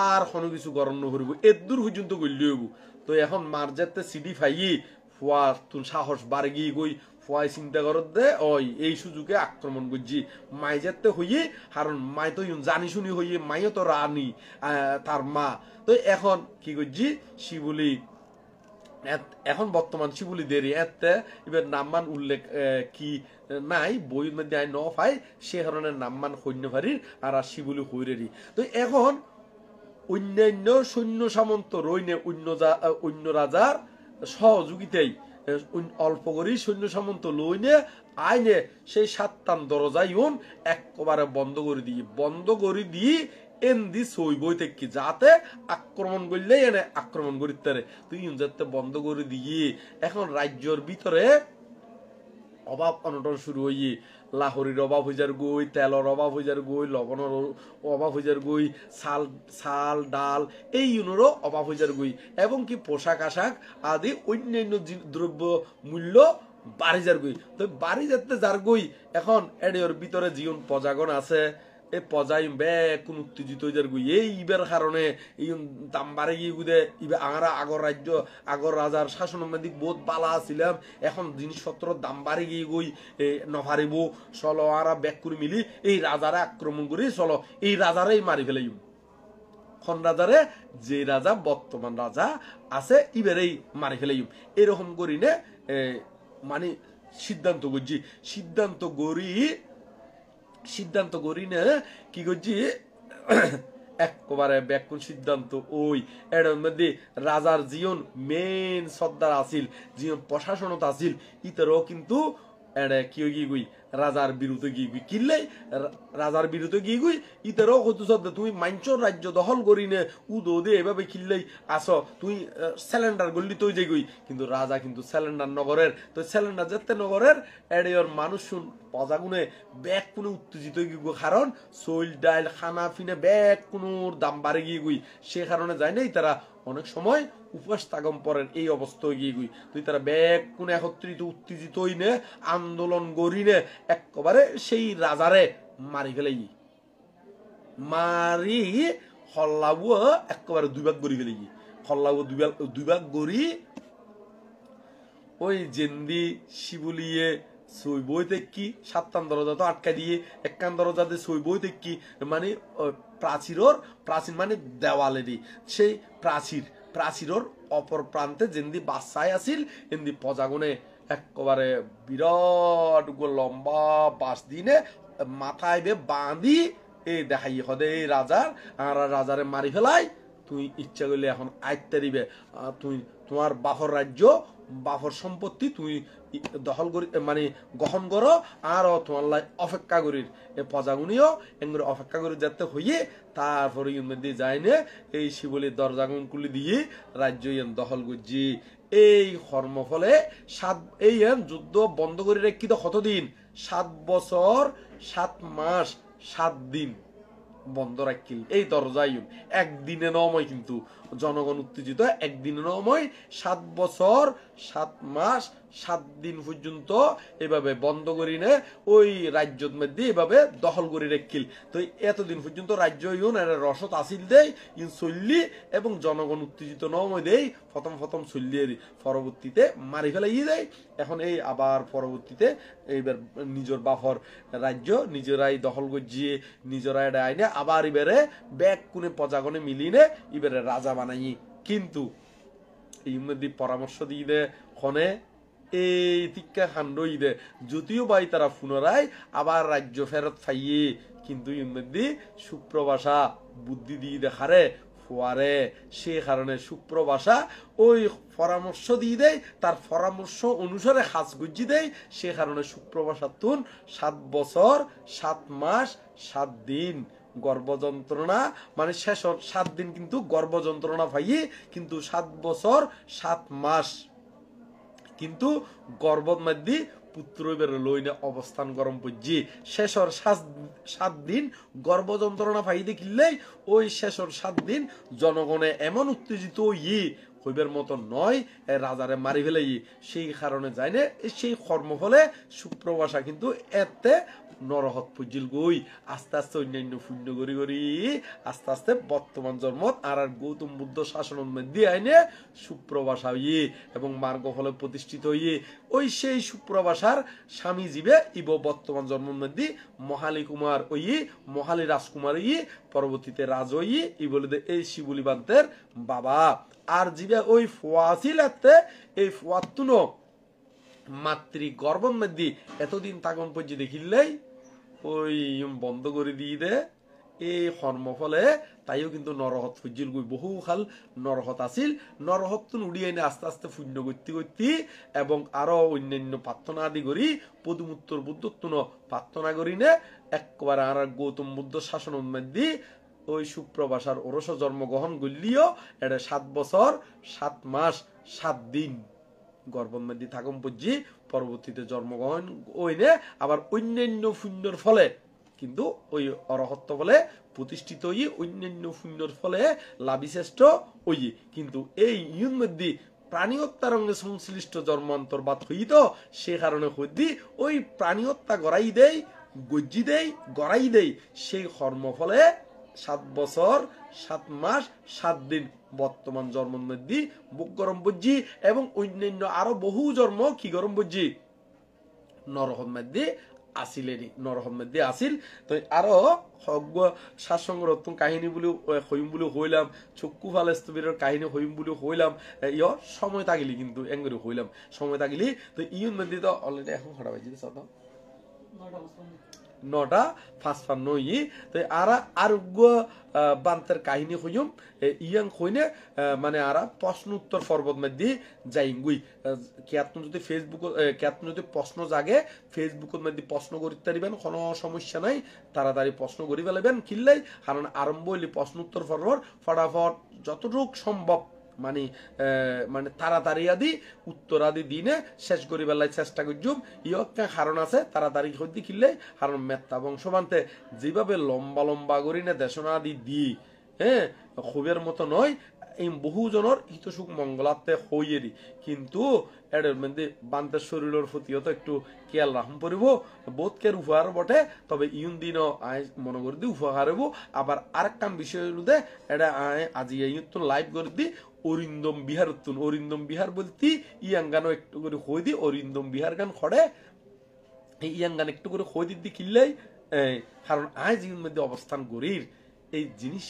আর কোনো কিছু গরম নকরিব এদূর পর্যন্ত করলে হইব তো এখন মার যেতে সিডি ফাইয়ে ফুয়া তুন সাহস বাড়ে গিয়ে গই ফুয়াই চিন্তা করত দে ওই এই সুযোগে আক্রমণ করছি মাই যেতে হইয়ে কারণ মাই তো জানি শুনি হইয়ে মাইও তো রানী তার মা তো এখন কি করছি শিবলি এখন বর্তমান শিবলি দেরি এতে এবার নামমান উল্লেখ কি নাই বইয়ের মধ্যে আই ন পাই সে কারণে নামমান সৈন্য ভারির আর শিবলি হইরেরই তো এখন অন্যান্য সৈন্য সামন্ত রইনে অন্য রাজার সহযোগিতাই অল্প করে সৈন্য সামন্ত লইনে আইনে সেই 7টান দরজাই একেবারে বন্ধ করে দিয়ে এমদি সই বই থেকে যাতে আক্রমণ করলে এনে আক্রমণ করিতে তুই যাতে বন্ধ করে দিয়ে এখন রাজ্যের ভিতরে অভাব অনটন শুরু হইয়ে লাহরির অভাব হয়ে যার গই তেলর অভাব হয়ে যার গই লবণের অভাব হয়ে যার গই চাল ডাল এই ইউনেরও অভাব হয়ে যার গই এবং কি পোশাক আশাক আদি অন্যান্য দ্রব্য মূল্য বাড়ি যার গই তো বাড়ি যেতে যার গই এখন এর ভিতরে জীবন প্রজাগণ আছে এই পজাই ব্যাগ কোন উত্তেজিত হয়ে যার গই এই ইবের কারণে এই দাম বাড়ে গিয়ে গুদে ইবে আমরা আগর রাজ্য আগর রাজার শাসনের মধ্যে বহুত বালা ছিলাম এখন জিনিসপত্র দাম বাড়ে গিয়ে গই নভারিব চলো আর ব্যাগ করে মিলি এই রাজারে আক্রমণ করি চলো এই রাজারেই মারি ফেলাই খন রাজারে যে রাজা বর্তমান রাজা আছে ইবেরেই মারি ফেলাই এরকম করি নে মানে সিদ্ধান্ত করছি সিদ্ধান্ত করি না কি করছি একবারে ব্যাকুল সিদ্ধান্ত ওই এর মধ্যে রাজার জীবন মেন সর্দার আসিল জীবন প্রশাসনত আসিল ইতারও কিন্তু কি গিয়ে গুই রাজার বিরুদ্ধে গিয়ে গুই কিনলে রাজার বিরুদ্ধে গিয়ে গুই ইতারও কত সদ্দা তুমি মাঞ্চর রাজ্য দখল করি নে উদো দে এভাবে কিনলেই আসো তুই সিলিন্ডার গল্লি তুই যে গুই কিন্তু রাজা কিন্তু সিলিন্ডার নগরের তো সিলিন্ডার যেতে নগরের এর মানুষ শুন পজাগুনে ব্যাগ কোনো উত্তেজিত গিয়ে কারণ সইল ডাইল খানা ফিনে ব্যাগ কোনো দাম বাড়ে গিয়ে গুই সে কারণে যায় নাই তারা অনেক সময় উপবাস তাগম পরেন এই অবস্থায় গিয়ে গুই তুই তারা ব্যাগ কোন একত্রিত উত্তেজিত হই নে আন্দোলন গড়ি নে একেবারে সেই রাজারে মারি ফেলাই মারি হল্লাবু একেবারে দুই ভাগ গড়ি ফেলাই হল্লাবু দুই ভাগ গড়ি ওই জেন্দি শিবুলিয়ে সই বই কি 7টান দরজা তো আটকা দিয়ে একখান দরজাতে সই বই কি মানে প্রাচীর মানে দেওয়ালেরই সেই প্রাচীরের অপর প্রান্তে যেমনি বাসায় আসিল এমনি পজাগনে একেবারে বিরাট লম্বা বাস দিনে মাথায় বে বাঁধি এই দেখাই হদে এই রাজারে মারি ফেলাই তুই ইচ্ছা করলে এখন আয়ত্তে দিবে তুই তোমার বাফর রাজ্য বাফর সম্পত্তি তুই দখল করি মানে গ্রহণ করো আর তোমার লাই অপেক্ষা করির এ পজাগুনিও এগুলো অপেক্ষা করে যেতে হইয়ে তারপরে মধ্যে যায় না এই শিবলির দরজাগুন খুলে দিয়ে রাজ্য দখল করছি এই কর্মফলে এই যুদ্ধ বন্ধ করে রেখি তো কতদিন 7 বছর 7 মাস 7 দিন বন্ধ রাখিল এই দরজাই একদিনে নময় কিন্তু জনগণ উত্তেজিত একদিনে নময় 7 বছর 7 মাস 7 দিন পর্যন্ত এভাবে বন্ধ করি নে ওই রাজ্যের মধ্যে এভাবে দখল করে রেখিল তো এতদিন পর্যন্ত রাজ্য রসদ আসিল দেয় চললি এবং জনগণ উত্তেজিত নময় দেয় প্রথম চলিয়ে পরবর্তীতে মারি ফেলাই দেয় এখন এই আবার পরবর্তীতে এইবার নিজের বাফর রাজ্য নিজেরাই দখল গজিয়ে নিজেরাই আইনে আবার এবারে ব্যাগ কোনে পজাগনে মিলিনে এবারে রাজা বানাই কিন্তু এই মধ্যে পরামর্শ দিয়ে দে ক্ষণে এই টিক্কা খান্ড দে যদিও বাই তারা পুনরায় আবার রাজ্য ফেরত পাইয়ে কিন্তু ইউন মধ্যে সুপ্রবাসা বুদ্ধি দিয়ে দেখারে ফোয়ারে সে কারণে সুপ্রবাসা ওই পরামর্শ দিয়ে দেয় তার পরামর্শ অনুসারে হাজ গুজি দেয় সে কারণে সুপ্রবাসা তুন 7 বছর 7 মাস 7 দিন গর্ভযন্ত্রণা মানে শেষ 7 দিন কিন্তু গর্ভযন্ত্রণা পাইয়ে কিন্তু 7 বছর 7 মাস কিন্তু গর্ভর মধ্যে পুত্র লইনে অবস্থান গরম পর্যি শেষর 7 দিন গর্ভযন্ত্রণা পাই দেখিলেই ওই শেষর 7 দিন জনগণে এমন উত্তেজিত হইবার মতো নয় রাজারে মারি ফেলাই সেই কারণে যায় না সেই কর্মফলে সুপ্রবাসা কিন্তু এতে নরহত পুজিল গই আস্তে আস্তে অন্যান্য পুণ্য গড়ি গড়ি আস্তে আস্তে বর্তমান জন্মত আর গৌতম বুদ্ধ শাসন মধ্যে আইনে সুপ্রবাসা হইয়ে এবং মার্গ ফলে প্রতিষ্ঠিত হইয়ে ওই সেই সুপ্রবাসার স্বামী জীবে ইব বর্তমান জন্মের মধ্যে মহালী কুমার ওই মহালী রাজকুমার পরবর্তীতে রাজ ই বলে এই শিবুলি বান্তের বাবা আর জীবে ওই ফোয়াছিল এই ফোয়াতুনো মাতৃ গর্ভর মধ্যে এতদিন তাগন পর্যন্ত দেখিলেই ওই বন্ধ করে দিয়ে দে এই কর্মফলে তাইও কিন্তু নরহত ফুজিল গই বহু খাল নরহত আসিল নরহত তুন উড়িয়ে এনে আস্তে আস্তে পুণ্য করতে করতে এবং আরো অন্যান্য প্রার্থনা আদি করি পদুমুত্তর বুদ্ধত্বন প্রার্থনা করি নে একবার আর গৌতম বুদ্ধ শাসন মধ্যে ওই সুপ্রবাসার ওরস জন্মগ্রহণ করলিও এটা 7 বছর 7 মাস 7 দিন গর্ভর মধ্যে থাকুন পর্যি পরবর্তীতে জন্মগ্রহণ ওইনে আবার অন্যান্য পুণ্যর ফলে কিন্তু ওই অরহত্ব ফলে প্রতিষ্ঠিত অন্যান্য পুণ্যর ফলে লাভিশ্রেষ্ঠ কিন্তু এই ইউন মধ্যে প্রাণী হত্যার সঙ্গে সংশ্লিষ্ট জন্মান্তরবাদ হইত সে কারণে হইদি ওই প্রাণী হত্যা গড়াই দেয় গজ্জি দেয় গড়াই দেয় সেই কর্মফলে 7 বছর 7 মাস 7 দিন বর্তমান জন্মের মধ্যে বুক গরম বুঝি এবং অন্যান্য আরো বহু জন্ম কি গরম বুঝি নরহর মধ্যে আসিলেনি নরহর মধ্যে আসিল তো আরো শাসংরত্ন কাহিনী বলে হইম বলে হইলাম চক্ষু ফালেস্তবীরের কাহিনী হইম বলে হইলাম ইয় সময় থাকিলি কিন্তু এঙ্গরে হইলাম সময় থাকিলি তো ইউন মধ্যে তো অলরেডি এখন খড়া বাজি সত 9টা 55 তো আরোগ্য বান্তের কাহিনী হইম ইয়াং হইনে মানে আরা প্রশ্ন উত্তর পর্বত মধ্যে যাইগুই কেতন যদি ফেসবুক কেতন যদি প্রশ্ন জাগে ফেসবুকের মধ্যে প্রশ্ন করতে পারিবেন কোনো সমস্যা নাই তাড়াতাড়ি প্রশ্ন করি ফেলাবেন কিনলেই কারণ আরম্ভ হইলে প্রশ্ন উত্তর পর্বত ফটাফট যতটুক সম্ভব মানে মানে তাড়াতাড়ি আদি উত্তর আদি দিনে শেষ করি বেলায় চেষ্টা করছুম ইয়কা কারণ আছে তাড়াতাড়ি হইতে কিনলে কারণ মেত্তা বংশবান্তে যেভাবে লম্বা লম্বা করি না দেশনা আদি দি হ্যাঁ খুবের মতো নয় এই বহুজনের হিতসুখ মঙ্গলাতে হইয়েরি কিন্তু এর মধ্যে বান্তের শরীরের প্রতিও তো একটু খেয়াল রাখুন পড়ব বোধকের উপহার বটে তবে ইউন দিনও আয় মনে করে দি উপহার হবো আবার আরেকটা বিষয় রুদে এটা আজি তো লাইভ করে দি অরিন্দম বিহার উত্তুন অরিন্দম বিহার বলতে ইয়াং গানও একটু করে হই দি অরিন্দম বিহার গান খড়ে ইয়াং গান একটু করে হই দিদি কিনলেই কারণ আয় জীবন মধ্যে অবস্থান করির এই জিনিস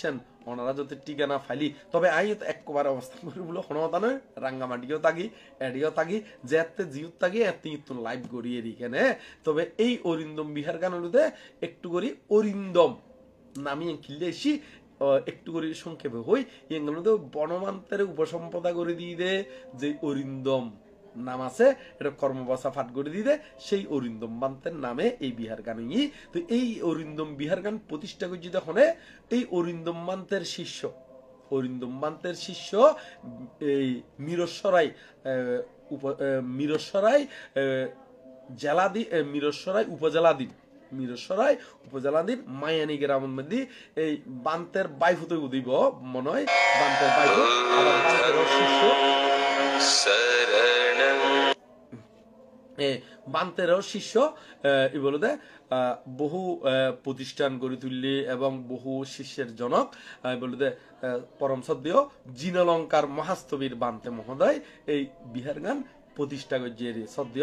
ওনারা যদি টিকানা ফাইলি তবে আই তো একবার অবস্থান করি বলে ক্ষমতা নয় রাঙ্গামাটিও থাকি এডিও থাকি যে এতে জিও থাকি এতে লাইভ করিয়ে কেনে তবে এই অরিন্দম বিহার গানগুলোতে একটু করি অরিন্দম নামিয়ে কিনলে এসি একটু করে সংক্ষেপে হই এগুলো তো বনমান্তের উপসম্পদা করে দিয়ে দে যে অরিন্দম নাম আছে এটা কর্মবাসা ফাট করে দিয়ে দে সেই অরিন্দম বান্তের নামে এই বিহার গান তো এই অরিন্দম বিহার গান প্রতিষ্ঠা করছি তখন এই অরিন্দম বান্তের শিষ্য অরিন্দম বান্তের শিষ্য এই মিরসরাই মিরসরাই জেলাদি মিরসরাই উপজেলাধীন মিরসরাই উপজেলাধীন মায়ানি গ্রামের মধ্যে এই বান্তের বাইফুতে উদিব মনে হয় বান্তের বাইফু আবার বান্তের শিষ্য বান্তের শিষ্য এই বলতে বহু প্রতিষ্ঠান গড়ে তুললি এবং বহু শিষ্যের জনক বলতে পরম সদ্য জিনলঙ্কার মহাস্তবীর বান্তে মহোদয় এই বিহার গান প্রতিষ্ঠা করছে সদ্য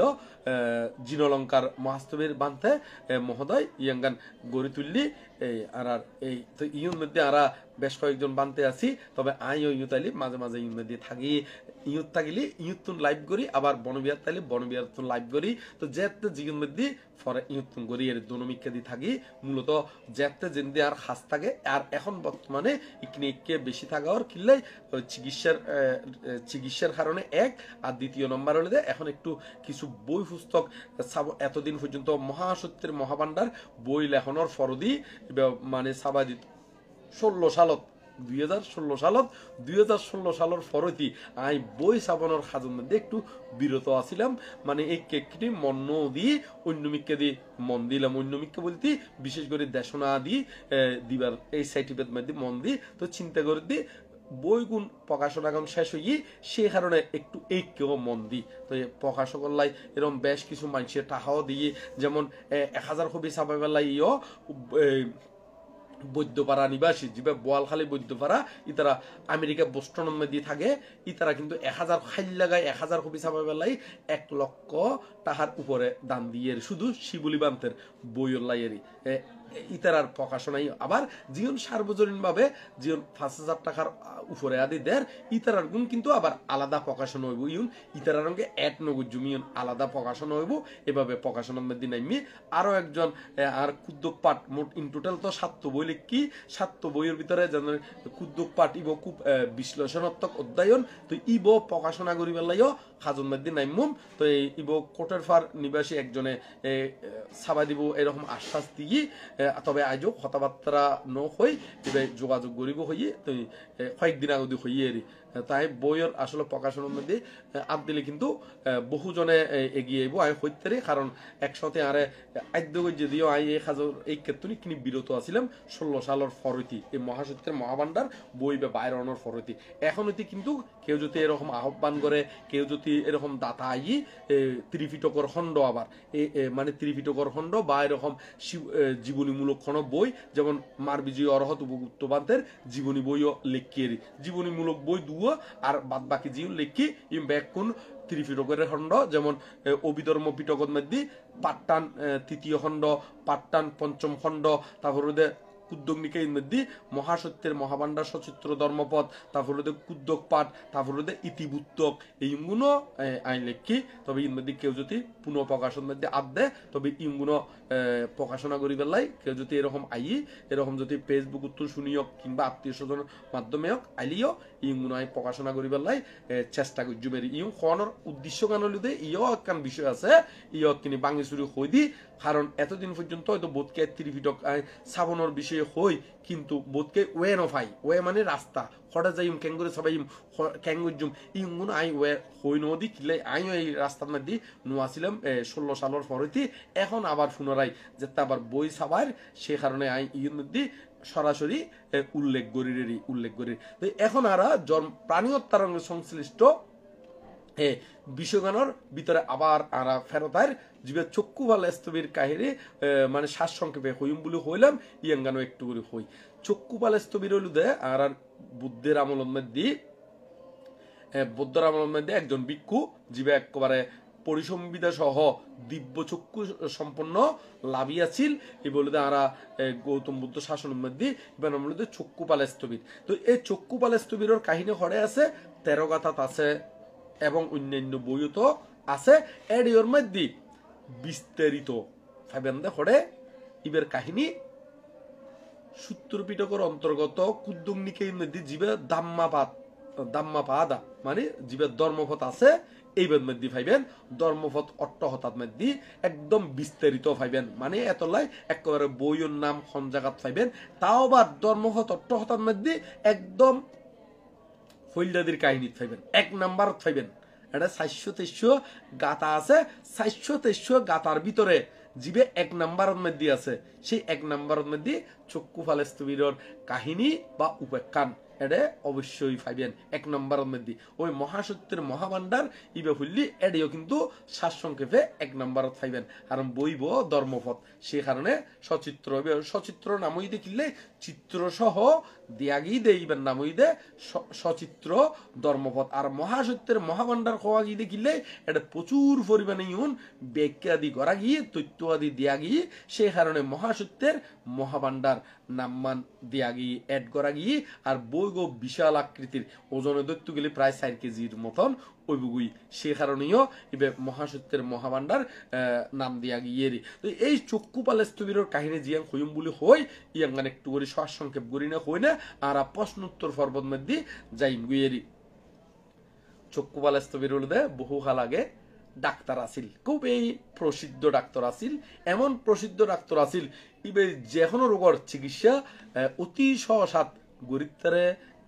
জিনলঙ্কার মহাস্তবীর বান্তে মহোদয় ইয়াঙ্গান গড়ে তুললি এই আর এই তো ইউর মধ্যে আরা বেশ কয়েকজন বানতে আছি, তবে আইও ইউত আইলি মাঝে মাঝে ইউর মধ্যে থাকি, ইউত থাকিলি ইউতুন লাইভ করি, আবার বনবিহার তাইলি বনবিহার লাইভ করি। তো যেতে জীবন মধ্যে ফরে ইউতুন করি এর দনমিকা দি থাকি, মূলত যেতে যেতে আর হাস থাকে। আর এখন বর্তমানে ইকনে ইকে বেশি থাকার কিনলে চিকিৎসার কারণে এক, আর দ্বিতীয় নম্বর হলে এখন একটু কিছু বই পুস্তক এতদিন পর্যন্ত মহাসত্যের মহাভাণ্ডার বই লেখনের ফরদি মানে সাবাদিত 16 সালত 2016 সালের ফরতি আই বই সাবানোর খাজুর মধ্যে একটু বিরত আছিলাম। মানে এই কেকটি মন দিয়ে অন্যমিককে দিয়ে মন দিলাম, অন্যমিককে বলতে বিশেষ করে দেশনা দিয়ে দিবার এই সাইটিপের মধ্যে মন দিই। তো চিন্তা করে দিই বইগুণ প্রকাশনা এখন শেষ হয়ে, সে কারণে একটু কেউ মন দিই। তো প্রকাশক লাই এরকম বেশ কিছু মানুষের টাকাও দিয়ে, যেমন 1000 কপি ছাপাইবেলাই বৈদ্যপাড়া নিবাসী যিবা বোয়ালখালী বৈদ্যপাড়া, ইতারা আমেরিকা বোস্টনের মধ্যে থাকে, ইতারা কিন্তু 1000 খাইল লাগায় 1000 কপি ছাপাই বেলাই 1 লক্ষ টাকার উপরে দান দিয়ে শুধু শিবুলি বান্তের বইয়ের লাইয়েরই ইতারার প্রকাশনাই। আবার জীবন সার্বজনীন ভাবে জীবন 5000 টাকার উপরে আদি দেয়, ইতারার গুণ কিন্তু আবার আলাদা প্রকাশনা হইব, ইউন ইতারার রঙে এক নগদ জমিয়ন আলাদা প্রকাশনা হইব। এভাবে প্রকাশনার মধ্যে নাইমি আরো একজন আর কুদ্দক পাঠ, মোট ইন টোটাল তো 7 বই লিখি, 7 বইয়ের ভিতরে যেন কুদ্দক পাঠ ইব খুব বিশ্লেষণাত্মক অধ্যয়ন। তো ইব প্রকাশনা করি বেলাইও খাজন মধ্যে নাইমুম। তো ইব কোটের ফার নিবাসী একজনে সাবা দিব এরকম আশ্বাস দিয়ে, তবে আজও কথাবার্তা ন হই যোগাযোগ করিব হইয়ে। তো কয়েকদিন আগে হইয়ে এরি তাই বইয়ের আসলে প্রকাশনের মধ্যে আপ দিলে কিন্তু বহুজনে এগিয়ে আইব আই হইতে, কারণ একসাথে আরে আদ্য যদিও আই এই সাজর এই ক্ষেত্রে কিনি বিরত আছিলাম 16 সালের ফরতি এই মহাসত্যের মহাভাণ্ডার বই বা বাইরনের ফরতি। এখন হইতে কিন্তু কেউ যদি এরকম আহ্বান করে, কেউ যদি এরকম দাতা আই ত্রিপিটকর খণ্ড, আবার মানে ত্রিপিটকর খণ্ড বা এরকম জীবনীমূলক কোনো বই, যেমন মার বিজয় অরহত উপগুপ্তবান্তের জীবনী বইও লেখিয়ে জীবনীমূলক বই আর বাদ বাকি জীব লেখি ইম ব্যাকুন ত্রিপিটকের খণ্ড, যেমন অভিধর্ম পিটকের মধ্যে পাট্টান 3য় খণ্ড, পাট্টান 5ম খণ্ড, তারপরে কুদ্দগ্নিকে মধ্যে মহাসত্যের মহাভাণ্ডার সচিত্র ধর্মপদ, তারপরে কুদ্দক পাঠ, তারপরে ইতিবুত্তক এইগুলো আইন লেখি। তবে ইর মধ্যে কেউ যদি পুনঃ প্রকাশন মধ্যে আদ দেয়, তবে ইগুলো প্রকাশনা করি বেলাই কেউ যদি এরকম এরকম যদি ফেসবুক উত্তর শুনিয়ক কিংবা আত্মীয় স্বজনের মাধ্যমে হোক আইলিও ইগুলো আই প্রকাশনা করি বেলাই চেষ্টা করি জুমেরি। ইউ খনের উদ্দেশ্য কেন হলিতে ইও একখান বিষয় আছে, ইও কিনি বাঙি চুরি হই দি, কারণ এতদিন পর্যন্ত হয়তো বোধকে ত্রিপিটক সাবনের বিষয়ে হই, কিন্তু বোধকে ওয়ে নফাই, ওয়ে মানে রাস্তা হঠাৎ যাই ক্যাঙ্গুরে সবাই ক্যাঙ্গুজুম ইগুন আই ওয়ে হই নদী কিলে আইও এই রাস্তার মধ্যে নোয়াছিলাম 16 সালের পরেতে। এখন আবার পুনরায় যেতে আবার বই সাবার, সে কারণে আই ইর মধ্যে সরাসরি উল্লেখ করি। তো এখন আর প্রাণী হত্যার সংশ্লিষ্ট বিষয়গানোর ভিতরে আবার আরা ফেরতার জীবের চক্ষু ভাল স্তবীর কাহিনী মানে শ্বাস সংক্ষেপে হইম বলে হইলাম ইয়াঙ্গানো একটু করে হই। চক্ষু পাল স্তবীর হইল দে আর বুদ্ধের আমলের মধ্যে একজন ভিক্ষু জীবে একেবারে পরিসংবিদা সহ দিব্য চক্ষু সম্পন্ন লাভিয়াছিল, এই বলে আরা গৌতম বুদ্ধ শাসনের মধ্যে মধ্যে চক্ষু পাল স্তবীর। তো এই চক্ষু পাল স্তবীরের কাহিনী হরে আছে, 13 গাথাত আছে এবং অন্যান্য বইও তো আছে। এর মধ্যে বিস্তারিত ফাইবেন্দে হরে ইবের কাহিনী সূত্র পিটকের অন্তর্গত কুদ্দুংনিকে মধ্যে জীবে দাম্মাপাদা মানে জীবের ধর্মপথ আছে, এইবার মধ্যে পাইবেন ধর্মপথ অট্টহতার মধ্যে একদম বিস্তারিত পাইবেন। মানে এতলাই একেবারে বইয়ের নাম কোন জায়গাত পাইবেন, তাও বা ধর্মপথ অট্টহতার মধ্যে একদম ফৈলদাদির কাহিনী পাইবেন, 1 নাম্বার পাইবেন। এটা 423 গাথা আছে, 423 গাথার ভিতরে জীবে 1 নাম্বারের মধ্যে আছে, সেই 1 নাম্বারের মধ্যে চক্ষু ফালেস্তবীরের কাহিনী বা উপাখ্যান এডে অবশ্যই পাইবেন 1 নম্বরের মধ্যে ওই মহাসত্যের মহাভান্ডার ইবে হইলি এডিও কিন্তু সারসংক্ষেপে 1 নম্বরত পাইবেন কারণ বইব ধর্মপথ সে কারণে সচিত্র নাম হইতে কিনলে চিত্র সহ দিয়াগি দেইবেন নাম হইতে সচিত্র ধর্মপথ আর মহাসত্যের মহাভান্ডার হওয়া গিয়ে দেখিলে এটা প্রচুর পরিমাণে ইউন ব্যাখ্যা আদি করা গিয়ে তথ্য আদি দেয়া গিয়ে সেই কারণে মহাসত্যের মহাভান্ডার নাম্মান দেয়া গিয়ে অ্যাড করা গিয়ে আর বইগ বিশাল আকৃতির ওজনে দৈত্য গেলে প্রায় 4 কেজির মতন ওই বই সে কারণেও এবার মহাসত্যের মহাভান্ডার নাম দিয়া গিয়ে তো এই চক্ষুপাল স্থবিরের কাহিনী জিয়াং হইম বলে হই ইয়াঙ্গান একটু করে সংক্ষেপ করি না হই না আর প্রশ্ন উত্তর পর্বত মধ্যে যাইম গুইয়েরি চক্ষুপাল স্থবির হলে বহু কাল আগে ডাক্তার আসিল খুবই প্রসিদ্ধ ডাক্তার আসিল এমন প্রসিদ্ধ ডাক্তার আসিল ইবে যে কোনো রোগের চিকিৎসা অতি সহসাত গরিবতারে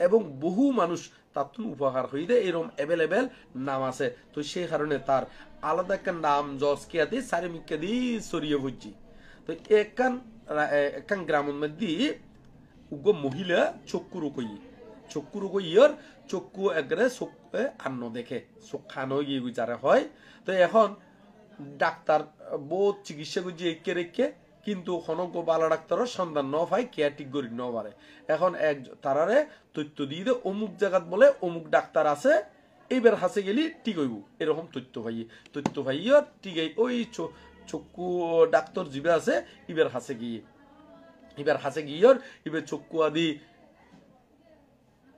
এবং বহু মানুষ তার উপকার হয়ে দেয় এরকম অ্যাভেলেবেল নাম আছে তো সেই কারণে তার আলাদা একটা নাম জজ কে দিয়ে চারিমিকা দিয়ে ছড়িয়ে বুঝছি তো একান গ্রামের মধ্যে উগ্র মহিলা চক্ষু রোগ ইয়র চক্ষু একবারে চোখে আন্ন দেখে চোখ খানো গিয়ে যারা হয় তো এখন ডাক্তার বহুত চিকিৎসা করছে একে রেখে কিন্তু হনজ্ঞ বালা ডাক্তারের সন্ধান ন পায় কেয়ার ঠিক করি ন পারে এখন এক তারারে তথ্য দিয়ে দে অমুক জায়গাত বলে অমুক ডাক্তার আছে এইবার হাসে গেলি ঠিক হইব এরকম তথ্য পাইয়ে ঠিক ওই চক্ষু ডাক্তার জিবে আছে এবার হাসে গিয়ে এবার চক্ষু আদি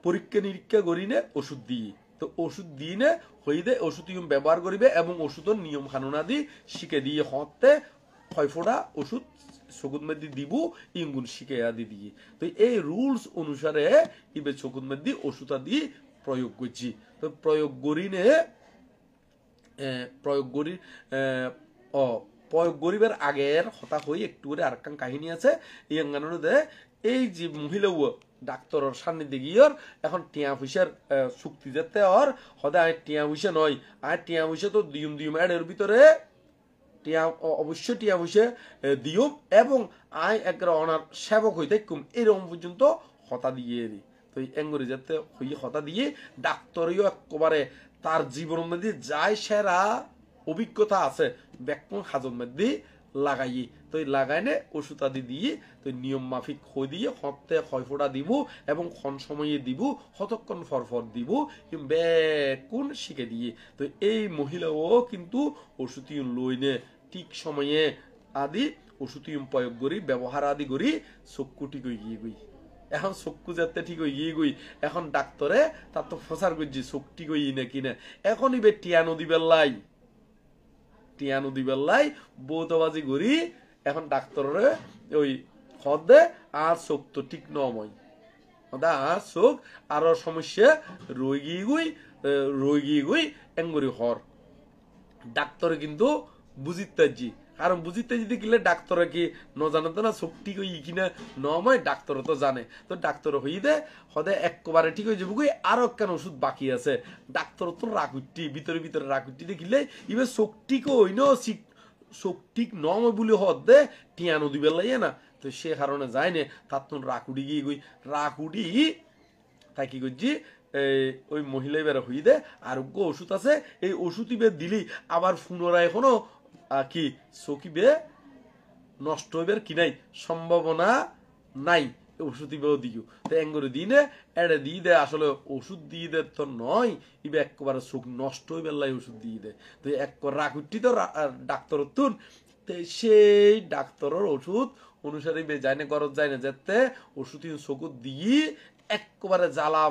পরীক্ষা নিরীক্ষা করি নে ওষুধ দিয়ে তো ওষুধ দিয়ে নে হই দে ওষুধ ব্যবহার করিবে এবং ওষুধের নিয়ম কানুন আদি শিখে দিয়ে হতে ফয়ফোড়া ওষুধ চকুত মধ্যে দিব ইঙ্গুন শিখে আদি দিয়ে তো এই রুলস অনুসারে ইবে চকুত মধ্যে ওষুধ আদি প্রয়োগ করছি তো প্রয়োগ করিবার আগের হতা হই একটু করে আরেকখান কাহিনী আছে ইয়াঙ্গানোতে এই যে মহিলা ডাক্তারের সান্নিধ্যে গিয়ে এখন টিয়া পয়সার চুক্তি যেতে আর সদায় টিয়া পয়সা নয় আর টিয়া পয়সা তো দিম এর ভিতরে অবশ্যই টিয়া পয়সা দিম এবং আয় একবার অনার সেবক হইতে কম এরকম পর্যন্ত হতা দিয়ে দিই তো এঙ্গরি যাতে হই হতা দিয়ে ডাক্তারও একেবারে তার জীবনের মধ্যে যায় সেরা অভিজ্ঞতা আছে ব্যাকুম হাজর মধ্যে লাগাই তো লাগাইনে ওষুধ আদি দিয়ে তো নিয়ম মাফিক হয়ে দিয়ে হতে খয়ফোড়া দিব এবং ক্ষণ সময়ে দিব কতক্ষণ ফরফর দিব ব্যাকুন শিখে দিয়ে তো এই মহিলাও কিন্তু ওষুধ লইনে ঠিক সময়ে আদি ওষুধ প্রয়োগ করি ব্যবহার আদি করি চক্ষু ঠিক হয়ে গিয়ে গই এখন চক্ষু যাতে ঠিক হয়ে গিয়ে গই এখন ডাক্তারে তার তো ফসার করছি চোখ ঠিক হই না কিনা এখন ইবে টিয়ানো দিবেল্লাই বৌতবাজি করি এখন ডাক্তারের ওই খদ দে আর চোখ তো ঠিক নময় আর চোখ আরো সমস্যা রই গিয়ে গুই এঙ্গরি হর ডাক্তারে কিন্তু বুঝিতাজি কারণ বুঝিতে যদি গেলে ডাক্তার কি ন জানো তো না চোখ ঠিক হই কিনা নময় ডাক্তার তো জানে তো ডাক্তার হই দে হদে একবারে ঠিক হয়ে যাবো আরো কেন ওষুধ বাকি আছে ডাক্তার তো রাগুটি ভিতরে রাগুটি দেখিলে এবার চোখ ঠিক হই ন চোখ ঠিক নময় বলে হদ দে টিয়ানো দিবে লাগে না তো সে কারণে যায় না তার তো রাকুডি গিয়ে রাকুডি তাই কি করছি ওই মহিলা এবার হই দে আরোগ্য ওষুধ আছে এই ওষুধ ইবে দিলি আবার পুনরায় এখনো কি চকিবে নষ্ট হইবার কি নাই সম্ভাবনা নাই ওষুধ দিও তো এঙ্গরে দিনে এড়ে দিয়ে দেয় আসলে ওষুধ দিয়ে দে তো নয় ইবে একবারে চোখ নষ্ট হইবার লাই ওষুধ দিয়ে দেয় তো এক রাকুটি তো ডাক্তার তুন সেই ডাক্তারের ওষুধ অনুসারে যায় না গরজ যায় না যেতে ওষুধ চকুত দিয়ে একবারে জ্বালা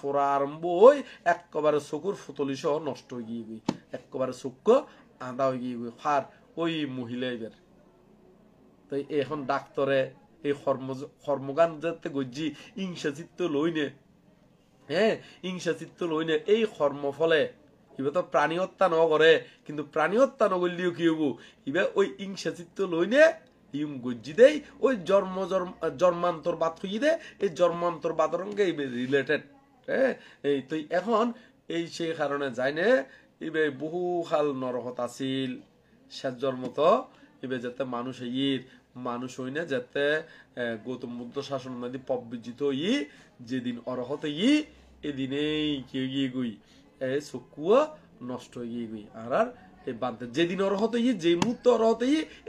ফোড়া আরম্ভ একবারে চকুর ফুতলি সহ নষ্ট হয়ে গিয়ে একবারে চক্ষু আধা হয়ে গিয়ে ফার ওই মহিলা এবার তো এখন ডাক্তারে এই কর্মগান যাতে গজি ইংসা চিত্ত লইনে এই কর্মফলে ইবে তো প্রাণী হত্যা ন করে কিন্তু প্রাণী হত্যা নগরলেও কি হবো ইবে ওই ইংসা চিত্ত লইনে ইম গজ্জি দেই ওই জন্মান্তর বাদ হইয়ে দে এই জন্মান্তর বাদের সঙ্গে রিলেটেড এই তো এখন এই সেই কারণে যায় না ইবে বহু খাল নরহত আছিল শেষ জন্ম তো এবার যাতে মানুষ মানুষ হই না যাতে গৌতম বুদ্ধ শাসন নদী পবিজিত যেদিন অরহত এদিনেই কেউ গিয়ে গুই চকুয়া নষ্ট হয়ে গিয়ে আর এই বাদ যেদিন অরহত যে মুহূর্তে অরহত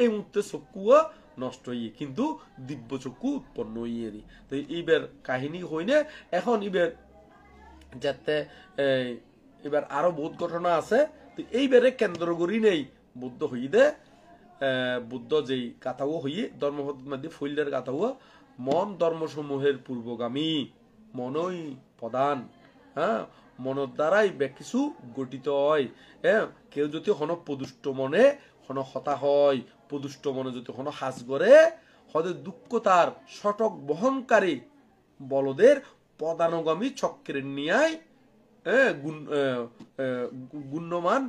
এই মুহূর্তে চকুয়া নষ্ট কিন্তু দিব্য চক্ষু উৎপন্ন হইয়েরি। তো এইবার কাহিনী হইনে এখন এবার যাতে এবার আরো বহুত ঘটনা আছে। তো এইবারে কেন্দ্র করি নেই বুদ্ধ হইদে বুদ্ধ যেই গাথাও হইয়ে ধর্মপদ্ধতি ফৈলের গাথাও মন ধর্মসমূহের পূর্বগামী মনই প্রধান। হ্যাঁ, মনের দ্বারাই কিছু গঠিত হয়। হ্যাঁ, কেউ যদি হন প্রদুষ্ট মনে হন হতা হয়, প্রদুষ্ট মনে যদি হন হাস করে হদের দুঃখ তার শটক বহনকারী বলদের পদানুগামী চক্রের নিয়ায় গুণ্যমান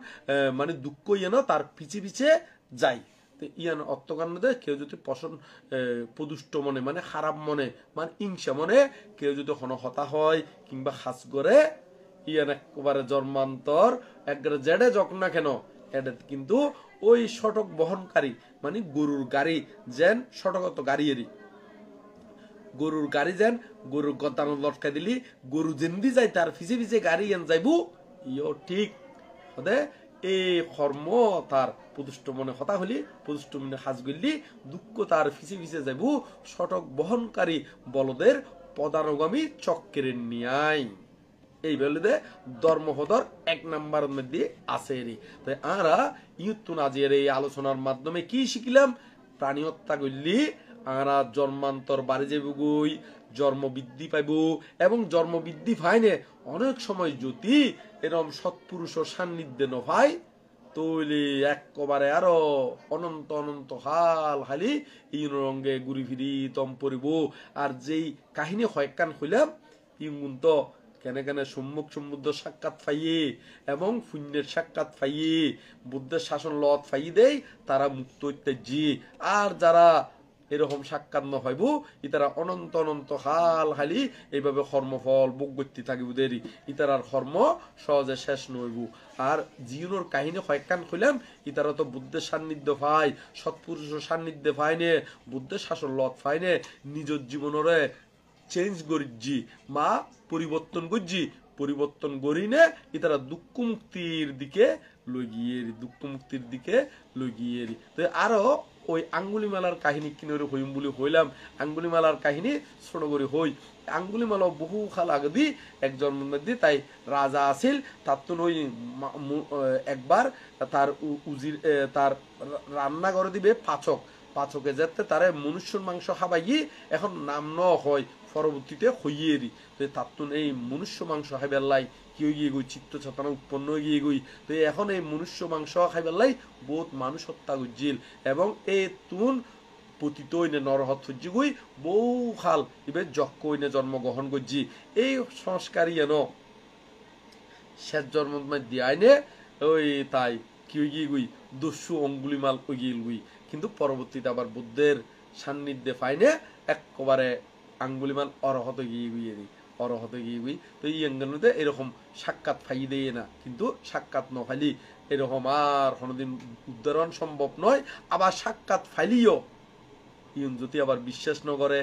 মানে দুঃখ ইয়েন তার পিছে পিছে যায়। ইয়ান অর্থকান্নদের কেউ যদি প্রদুষ্ট মনে মানে খারাপ মনে মানে হিংসা মনে কেউ যদি হতা হয় কিংবা হাস করে ইয়ান একবারে জন্মান্তর একবারে জেডে যক না কেন এটা কিন্তু ওই শটক বহনকারী মানে গরুর গাড়ি যেন শটকত গাড়িয়েরই গরুর গাড়ি যেন গরুর গদ্দানো লটকা দিলি গরু যেমনি যায় তার ফিসে ফিসে গাড়ি এন যাইবু ইও ঠিক হদে এই কর্ম তার প্রদুষ্ট মনে হতা হলি প্রদুষ্ট মনে হাজ গলি দুঃখ তার ফিসে ফিসে যাইবু শটক বহনকারী বলদের পদানুগামী চক্রের নিয়াই। এই বলদে ধর্মহদর 1 নাম্বার মধ্যে আছে রে। তাই আমরা ইউতুন আজির এই আলোচনার মাধ্যমে কি শিখিলাম? প্রাণী হত্যা করলি আমরা জন্মান্তর বাড়ি যাইব গই, জন্ম বৃদ্ধি পাইব এবং জন্ম বৃদ্ধি পাইনে অনেক সময় যদি এরকম সৎপুরুষ সান্নিধ্যে নভাই তৈলে একবারে আরো অনন্ত অনন্ত হাল হালি এই রঙে ঘুরি ফিরি তম পড়িব। আর যেই কাহিনী হয়কান হইলাম ইগুন তো কেনে কেনে সম্মুখ সমুদ্র সাক্ষাৎ পাইয়ে এবং পুণ্যের সাক্ষাৎ পাইয়ে বুদ্ধের শাসন লত পাই দেই তারা মুক্ত ইত্যাজি। আর যারা এরকম সাক্ষাৎ ন হইব ইতারা অনন্ত অনন্ত হাল হালি এইভাবে কর্মফল ভোগ করতে থাকিব দেরি ইতারার কর্ম সহজে শেষ নইব। আর জীবনের কাহিনী হয়কান কইলাম ইতারা তো বুদ্ধের সান্নিধ্য পায়, সৎপুরুষের সান্নিধ্য পায়নে, বুদ্ধের শাসন লত পায়নে, নিজের জীবনরে চেঞ্জ করিজি মা পরিবর্তন করছি পরিবর্তন করি নে ইতারা দুঃখ মুক্তির দিকে লগিয়ে তো আরো ওই আঙ্গুলিমালার কাহিনী কিনে হইম বলে হইলাম। আঙ্গুলিমালার কাহিনী ছোট করে হই আঙ্গুলিমালা বহু খাল আগে দি একজন মধ্যে তাই রাজা আছিল তার তো ওই একবার তার উজির তার রান্না করে দিবে পাচকে যাতে তারে মনুষ্যর মাংস খাবাই এখন নাম ন হয় পরবর্তীতে হইয়েরি। তো তার এই মনুষ্য মাংস খাইবেলাই কি হয়ে গিয়ে গই চিত্ত চেতনা উৎপন্ন হয়ে গিয়ে গই। তো এখন এই মনুষ্য মাংস খাইবেলাই বহুত মানুষ হত্যা করছিল এবং এই তুন পতিত নরহত সহ্য গই বহু খাল এবার যক্ষ জন্মগ্রহণ করছি। এই সংস্কারই এন শেষ জন্ম দিয়াইনে ওই তাই কি হয়ে গিয়ে গই দস্যু অঙ্গুলিমাল গিয়ে গুই কিন্তু পরবর্তীতে আবার বুদ্ধের সান্নিধ্যে পাইনে একবারে আঙ্গুলিমাল অরহত গিয়ে গুই। তো এই অঙ্গনতে এরকম সাক্ষাৎ ফাই দেয় না কিন্তু সাক্ষাৎ ন ফাইলি এরকম আর কোনোদিন উদ্ধারণ সম্ভব নয়। আবার সাক্ষাৎ ফাইলিও ইন যদি আবার বিশ্বাস ন করে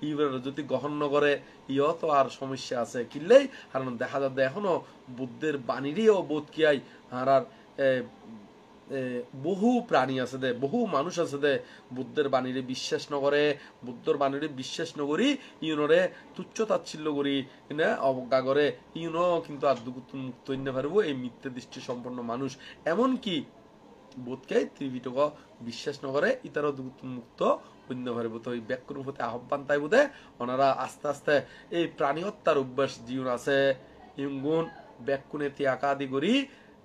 ইবার যদি গ্রহণ ন করে ইও তো আর সমস্যা আছে কিনলেই কারণ দেখা যাচ্ছে এখনো বুদ্ধের বাণীরও বোধ কিয়াই আর বহু প্রাণী আছে দে বহু মানুষ আছে দে বুদ্ধের বাণীরে বিশ্বাস নকরে বুদ্ধর বাণীরে বিশ্বাস নকরি ইউনরে তুচ্ছ তাচ্ছিল্য করি না অবজ্ঞা করে ইউনো কিন্তু আর মুক্ত হইতে পারবো এই মিথ্যা দৃষ্টি সম্পন্ন মানুষ এমনকি বোধকে ত্রিপিটক বিশ্বাস নকরে ইতারও মুক্ত হইতে পারবো। তো এই ব্যাকুণ হতে আহ্বান তাই বোধে ওনারা আস্তে আস্তে এই প্রাণী হত্যার অভ্যাস জীবন আছে ইগুন ব্যাকুণে ত্যাকা আদি করি।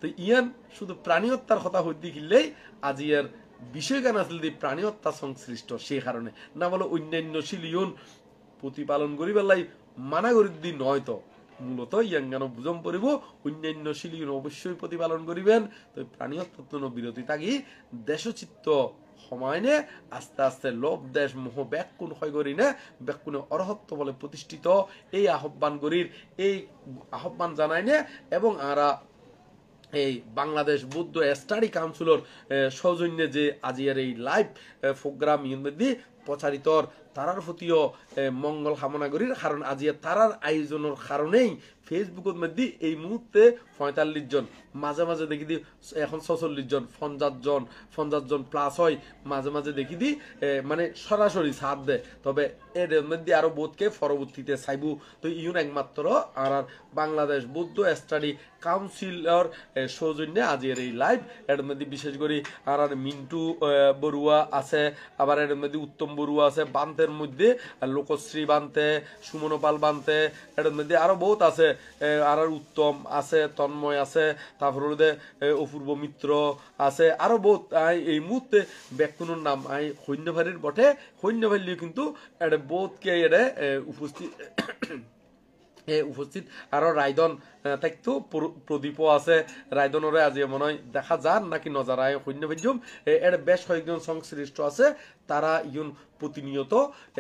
তো ইয়ান শুধু প্রাণী হত্যার কথা হইতে গিলেই আজি এর বিষয় কেন আসলে প্রাণী হত্যা সংশ্লিষ্ট সেই কারণে না বলো অন্যান্য শিলিয়ন প্রতিপালন করি বেলাই মানা করি দি নয় তো মূলত ইয়ান কেন বুঝম পড়িব অন্যান্য শিলিয়ন অবশ্যই প্রতিপালন করিবেন। তো প্রাণী হত্যার জন্য বিরতি থাকি দেশচিত্ত সময় নে আস্তে আস্তে লোভ দেশ মোহ ব্যাকুণ হয় করি না ব্যাকুণে অরহত্ব বলে প্রতিষ্ঠিত এই আহ্বান করির এই আহ্বান জানাই নে এবং আরা এই বাংলাদেশ বৌদ্ধ স্টাডি কাউন্সিলর সৌজন্যে যে আজিয়ার এই লাইভ প্রোগ্রাম ইউনিদি প্রচারিতর তারার প্রতিও মঙ্গল কামনা করি কারণ আজিয়া তারার আয়োজনের কারণেই ফেসবুকের মধ্যে এই মুহূর্তে 45 জন মাঝে মাঝে দেখি দি এখন 46 জন 50 জন প্লাস হয় মাঝে মাঝে দেখি দি মানে সরাসরি সাথ দেয় তবে এর মধ্যে আরো বোধকে পরবর্তীতে চাইবো তো ইউন একমাত্র আর বাংলাদেশ বৌদ্ধ স্টাডি কাউন্সিলর সৌজন্যে আজির এই লাইভ এর মধ্যে বিশেষ করে আর মিন্টু বড়ুয়া আছে আবার এর মধ্যে উত্তম বড়ুয়া আছে বান্তের মধ্যে লোকশ্রী বান্তে সুমনপাল বান্তে এর মধ্যে আরো বহুত আছে আর উত্তম আছে তন্ময় আছে তারপর অপূর্ব মিত্র আছে আরো বহুত এই মুহূর্তে ব্যক্তির নাম সৈন্যভারীর বটে সৈন্যভারী কিন্তু এটা বোধকে এটা উপস্থিত আরো রায়দন থাকতো প্রদীপও আছে রায়দনরে আজি মনে হয় দেখা যান নাকি নজারায় সৈন্য ভাজ্যম এর বেশ কয়েকজন সংশ্লিষ্ট আছে তারা ইউন প্রতিনিয়ত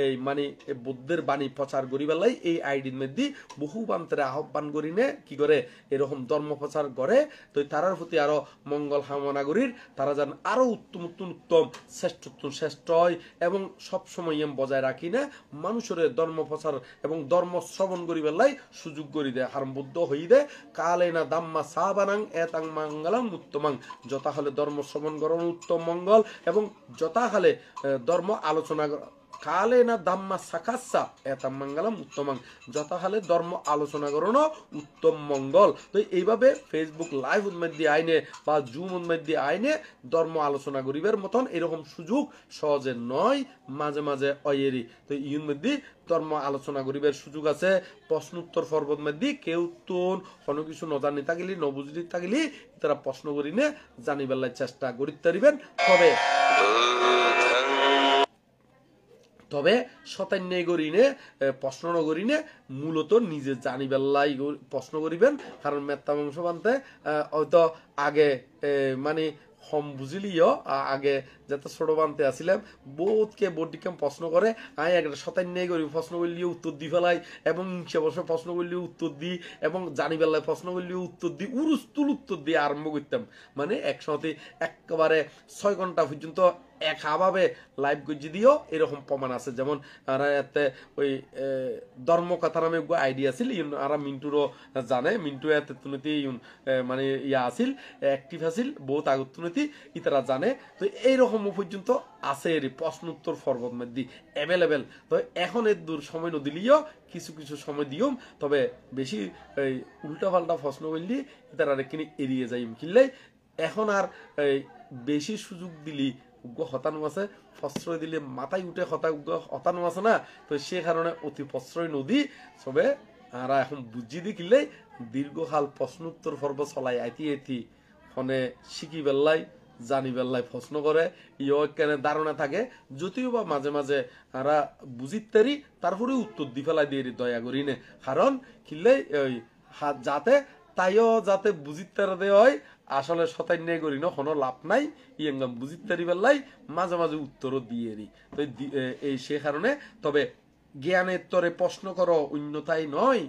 এই মানে বুদ্ধের বাণী প্রচার করি বেলাই এই আইডির মধ্যে বহু বান্তের আহ্বান করি নে কি করে এরকম ধর্ম প্রচার করে তো তারার প্রতি আরো মঙ্গল কামনা করির তারা যেন আরো উত্তম শ্রেষ্ঠ হয় এবং সবসময় বজায় রাখি না মানুষের ধর্ম প্রচার এবং ধর্ম শ্রবণ করি বেলাই সুযোগ করি দেয় আর বুদ্ধ হই দে কালে না দাম্মা সাবানাং এতাং মঙ্গলং উত্তমাং যথা হলে ধর্ম শ্রবণ করণ উত্তম মঙ্গল এবং যথা হলে ধর্ম আলোচনা কালে না দাম্মা সাকাসা এতাং মঙ্গলম উত্তমাং যথা হলে ধর্ম আলোচনা করণ উত্তম মঙ্গল তো এইভাবে ফেসবুক লাইভ মধ্যে আইনে বা জুম মধ্যে আইনে ধর্ম আলোচনা করিবার মতন এরকম সুযোগ সহজে নয় মাঝে মাঝে অয়েরি তো ইউন মধ্যে ধর্ম আলোচনা করিবার সুযোগ আছে প্রশ্ন উত্তর পর্বত মধ্যে কেউ তুন কোনো কিছু নজানি থাকিলি নবুঝলি থাকিলি তারা প্রশ্ন করিনে জানিবার চেষ্টা করিতে পারিবেন তবে শতান্য করিনে প্রশ্ন করিনে মূলত নিজে জানিবেলাই প্রশ্ন করিবেন কারণ মেত্তা বংশ বানতে হয়তো আগে মানে হম বুঝিলিও আগে যাতে ছোট বানতে আসিলাম বোধকে বোর্ডিকাম প্রশ্ন করে একটা শতান্য করি প্রশ্ন করলেও উত্তর দি ফেলাই এবং সে বছর প্রশ্ন করলেও উত্তর দিই এবং জানিবেলায় প্রশ্ন করলেও উত্তর দিই উরুস্তুল উত্তর দিয়ে আরম্ভ করতাম মানে একসাথে একেবারে 6 ঘন্টা পর্যন্ত একাভাবে লাইভ গজি দিও এরকম প্রমাণ আছে যেমন এতে ওই ধর্মকথা নামে আইডিয়া আছিল আর মিন্টুরও জানে মিন্টু এতে তুনতি মানে ইয়া আছিল অ্যাক্টিভ আছিল বহুত আগত তুনতি ইতারা জানে তো এইরকম পর্যন্ত আছে এর প্রশ্ন উত্তর পর্বত মধ্যে অ্যাভেলেবেল তো এখন এর দূর সময় নদিলিও কিছু সময় দিও তবে বেশি উল্টা পাল্টা প্রশ্ন করলি ইতারা কিনে এড়িয়ে যাই কিনলে এখন আর বেশি সুযোগ দিলি হতানো আছে প্রশ্রয় দিলে মাথায় উঠে হতানো আছে না তো সে কারণে অতি প্রশ্রয় নদী সবে আর এখন বুঝি দি কিনলে দীর্ঘকাল প্রশ্ন উত্তর পর্ব চলাই আইতি ফোনে শিখি বেল্লাই জানি বেল্লাই প্রশ্ন করে ইয়ে কেন ধারণা থাকে যদিও বা মাঝে মাঝে আরা বুঝিতারি তারপরে উত্তর দি ফেলাই দিয়ে দয়া করি নে কারণ কিনলে ওই যাতে তাইও যাতে বুঝিতারা দেওয়া হয় আসলে শতান্য করি না কোনো লাভ নাই ইয়াঙ্গাম বুঝিতারি বেল্লাই মাঝে মাঝে উত্তরও দিয়ে দিই তো এই সে কারণে তবে জ্ঞানের তরে প্রশ্ন করো অন্যতাই নয়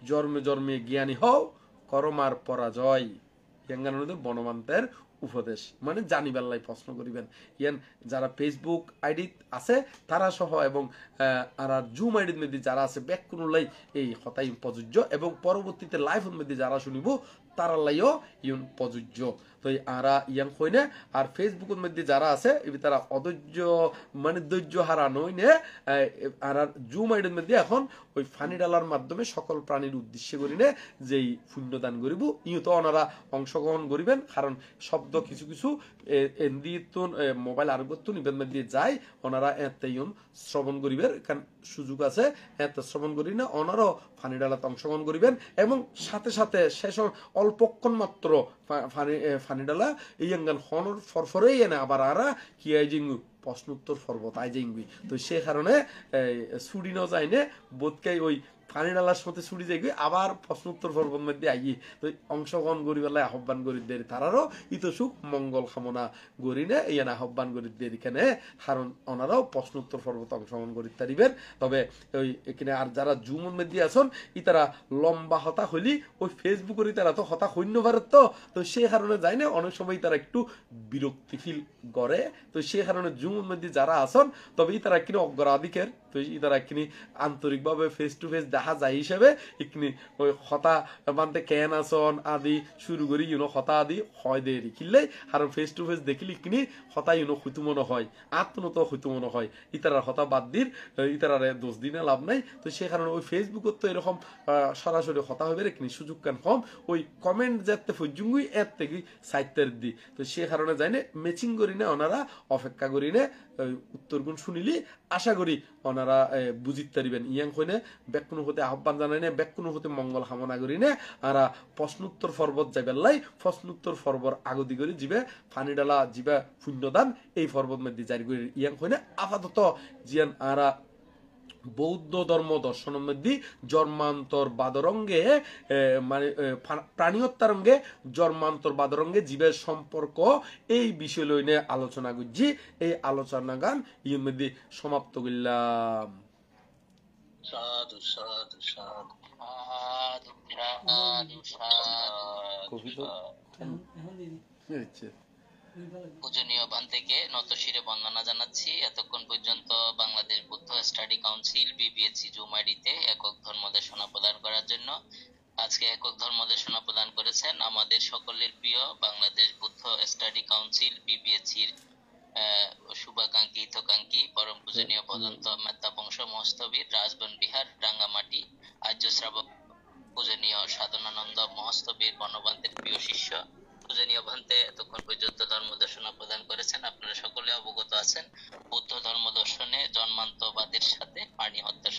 জন্মে জন্মে জ্ঞানী হও করমার পরাজয় ইয়াঙ্গানোদের বনমান্তের উপদেশ মানে জানিবেল্লাই প্রশ্ন করিবেন ইয়ান যারা ফেসবুক আইডি আছে তারা সহ এবং আর জুম আইডির মধ্যে যারা আছে ব্যাক কোনলাই এই কথাই প্রযোজ্য এবং পরবর্তীতে লাইভের মধ্যে যারা শুনিব তারা লাইও ইউন প্রযোজ্য তো আরা ইয়াং হইনে আর ফেসবুকের মধ্যে যারা আছে তারা অধৈর্য মানে ধৈর্য হারা নইনে আর জুম আইডির মধ্যে এখন ওই ফানি ডালার মাধ্যমে সকল প্রাণীর উদ্দেশ্যে করিনে যেই পুণ্যদান করিব ইউ তো ওনারা অংশগ্রহণ করিবেন কারণ শব্দ কিছু এন্দিতুন মোবাইল আরগতুন ইভেন মধ্যে যায় ওনারা এতে ইউন শ্রবণ করিবেন কারণ সুযোগ আছে এত শ্রবণ করি না ওনারাও ফানি ডালাতে অংশগ্রহণ করিবেন এবং সাথে সাথে শেষ অল্পক্ষণ মাত্র ফানি ডালা এই গান হনর ফরফরেই এনে আবার আরা কি আইজিঙ্গু প্রশ্ন উত্তর পর্বত আইজিঙ্গি তো সে কারণে ছুটি ন যায়নে বোধকে ওই পানি ডালার সাথে ছুটি যাই আবার প্রশ্ন উত্তর পর্বের মধ্যে আই তো অংশগ্রহণ করি বেলায় আহ্বান করি দের তারারও ইতসুখ মঙ্গল কামনা করি না ইয়ান আহ্বান করি দের এখানে কারণ ওনারাও প্রশ্ন উত্তর পর্বতে অংশগ্রহণ করি তারিবেন তবে ওই এখানে আর যারা জুমের মধ্যে আসন ইতারা লম্বা হতা হইলি ওই ফেসবুকের তারা তো হতা হইন্য পারত তো সেই কারণে যায় না অনেক সময় তারা একটু বিরক্তি ফিল করে তো সেই কারণে জুমের মধ্যে যারা আসন তবে তারা কিনে অগ্রাধিকার তো তারা কিনি আন্তরিকভাবে ফেস টু ফেস দেখা যায় হিসেবে ইকনি ওই হতা মানতে কেন আসন আদি শুরু করি হতা আদি হয় দেরি কিনলে আর ফেস টু ফেস দেখিলি কিনি হতা হইতু মনে হয় আত্মনত হইতু মনে হয় ইতারার হতা বাদ দিন ইতারারে 10 দিনে লাভ নাই তো সেই কারণে ওই ফেসবুকত তো এরকম সরাসরি হতা হবে কিনি সুযোগ কান কম ওই কমেন্ট যাতে ফজুঙ্গুই এর থেকে সাইটের দি তো সেই কারণে যাই না ম্যাচিং করি না ওনারা অপেক্ষা করি না উত্তরগুণ শুনিলি আশা করি ওনারা বুঝিতে পারিবেন ইয়াং হইনে ব্যাকুণ হতে আহ্বান জানাই না ব্যাকুণ হতে মঙ্গল কামনা করি না আর প্রশ্নোত্তর পর্বত যাইবার লাই প্রশ্নোত্তর পর্বর আগদি করে যাবে ফানি ডালা যাবে পুণ্যদান এই পর্বত মধ্যে জারি করি ইয়াং হইনে আপাতত জিয়ান আরা বৌদ্ধ ধর্ম দর্শনের মধ্যে জন্মান্তর বাদরঙ্গে মানে প্রাণী হত্যারঙ্গে জন্মান্তর বাদরঙ্গে জীবের সম্পর্ক এই বিষয় লইনে আলোচনা করছি এই আলোচনা গান ইয়ের মধ্যে সমাপ্ত করলাম সাধু সাধু সাধু পূজনীয় বান্তেকে নত শিরে বন্দনা জানাচ্ছি। এতক্ষণ পর্যন্ত Bangladesh Buddha study council BBSC zoom আইডিতে একক ধর্ম দেশনা প্রদান করার জন্য আজকে একক ধর্ম দেশনা প্রদান করেছেন আমাদের সকলের প্রিয় বাংলাদেশ বুদ্ধ স্টাডি কাউন্সিল বিবিএসসির শুভাকাঙ্ক্ষী হিতকাঙ্ক্ষী পরম পূজনীয় পদন্ত মেত্তা বংশ মহস্তবীর রাজবন বিহার রাঙ্গামাটি আর্য শ্রাবক পূজনীয় সাধনানন্দ মহস্তবীর বনবান্তের প্রিয় শিষ্য পূজনীয় ভান্তে এতক্ষণ পর্যন্ত ধর্ম দর্শনা প্রদান করেছেন। আপনারা সকলে অবগত আছেন বুদ্ধ ধর্ম দর্শনে জন্মান্তবাদের সাথে প্রাণী হত্যা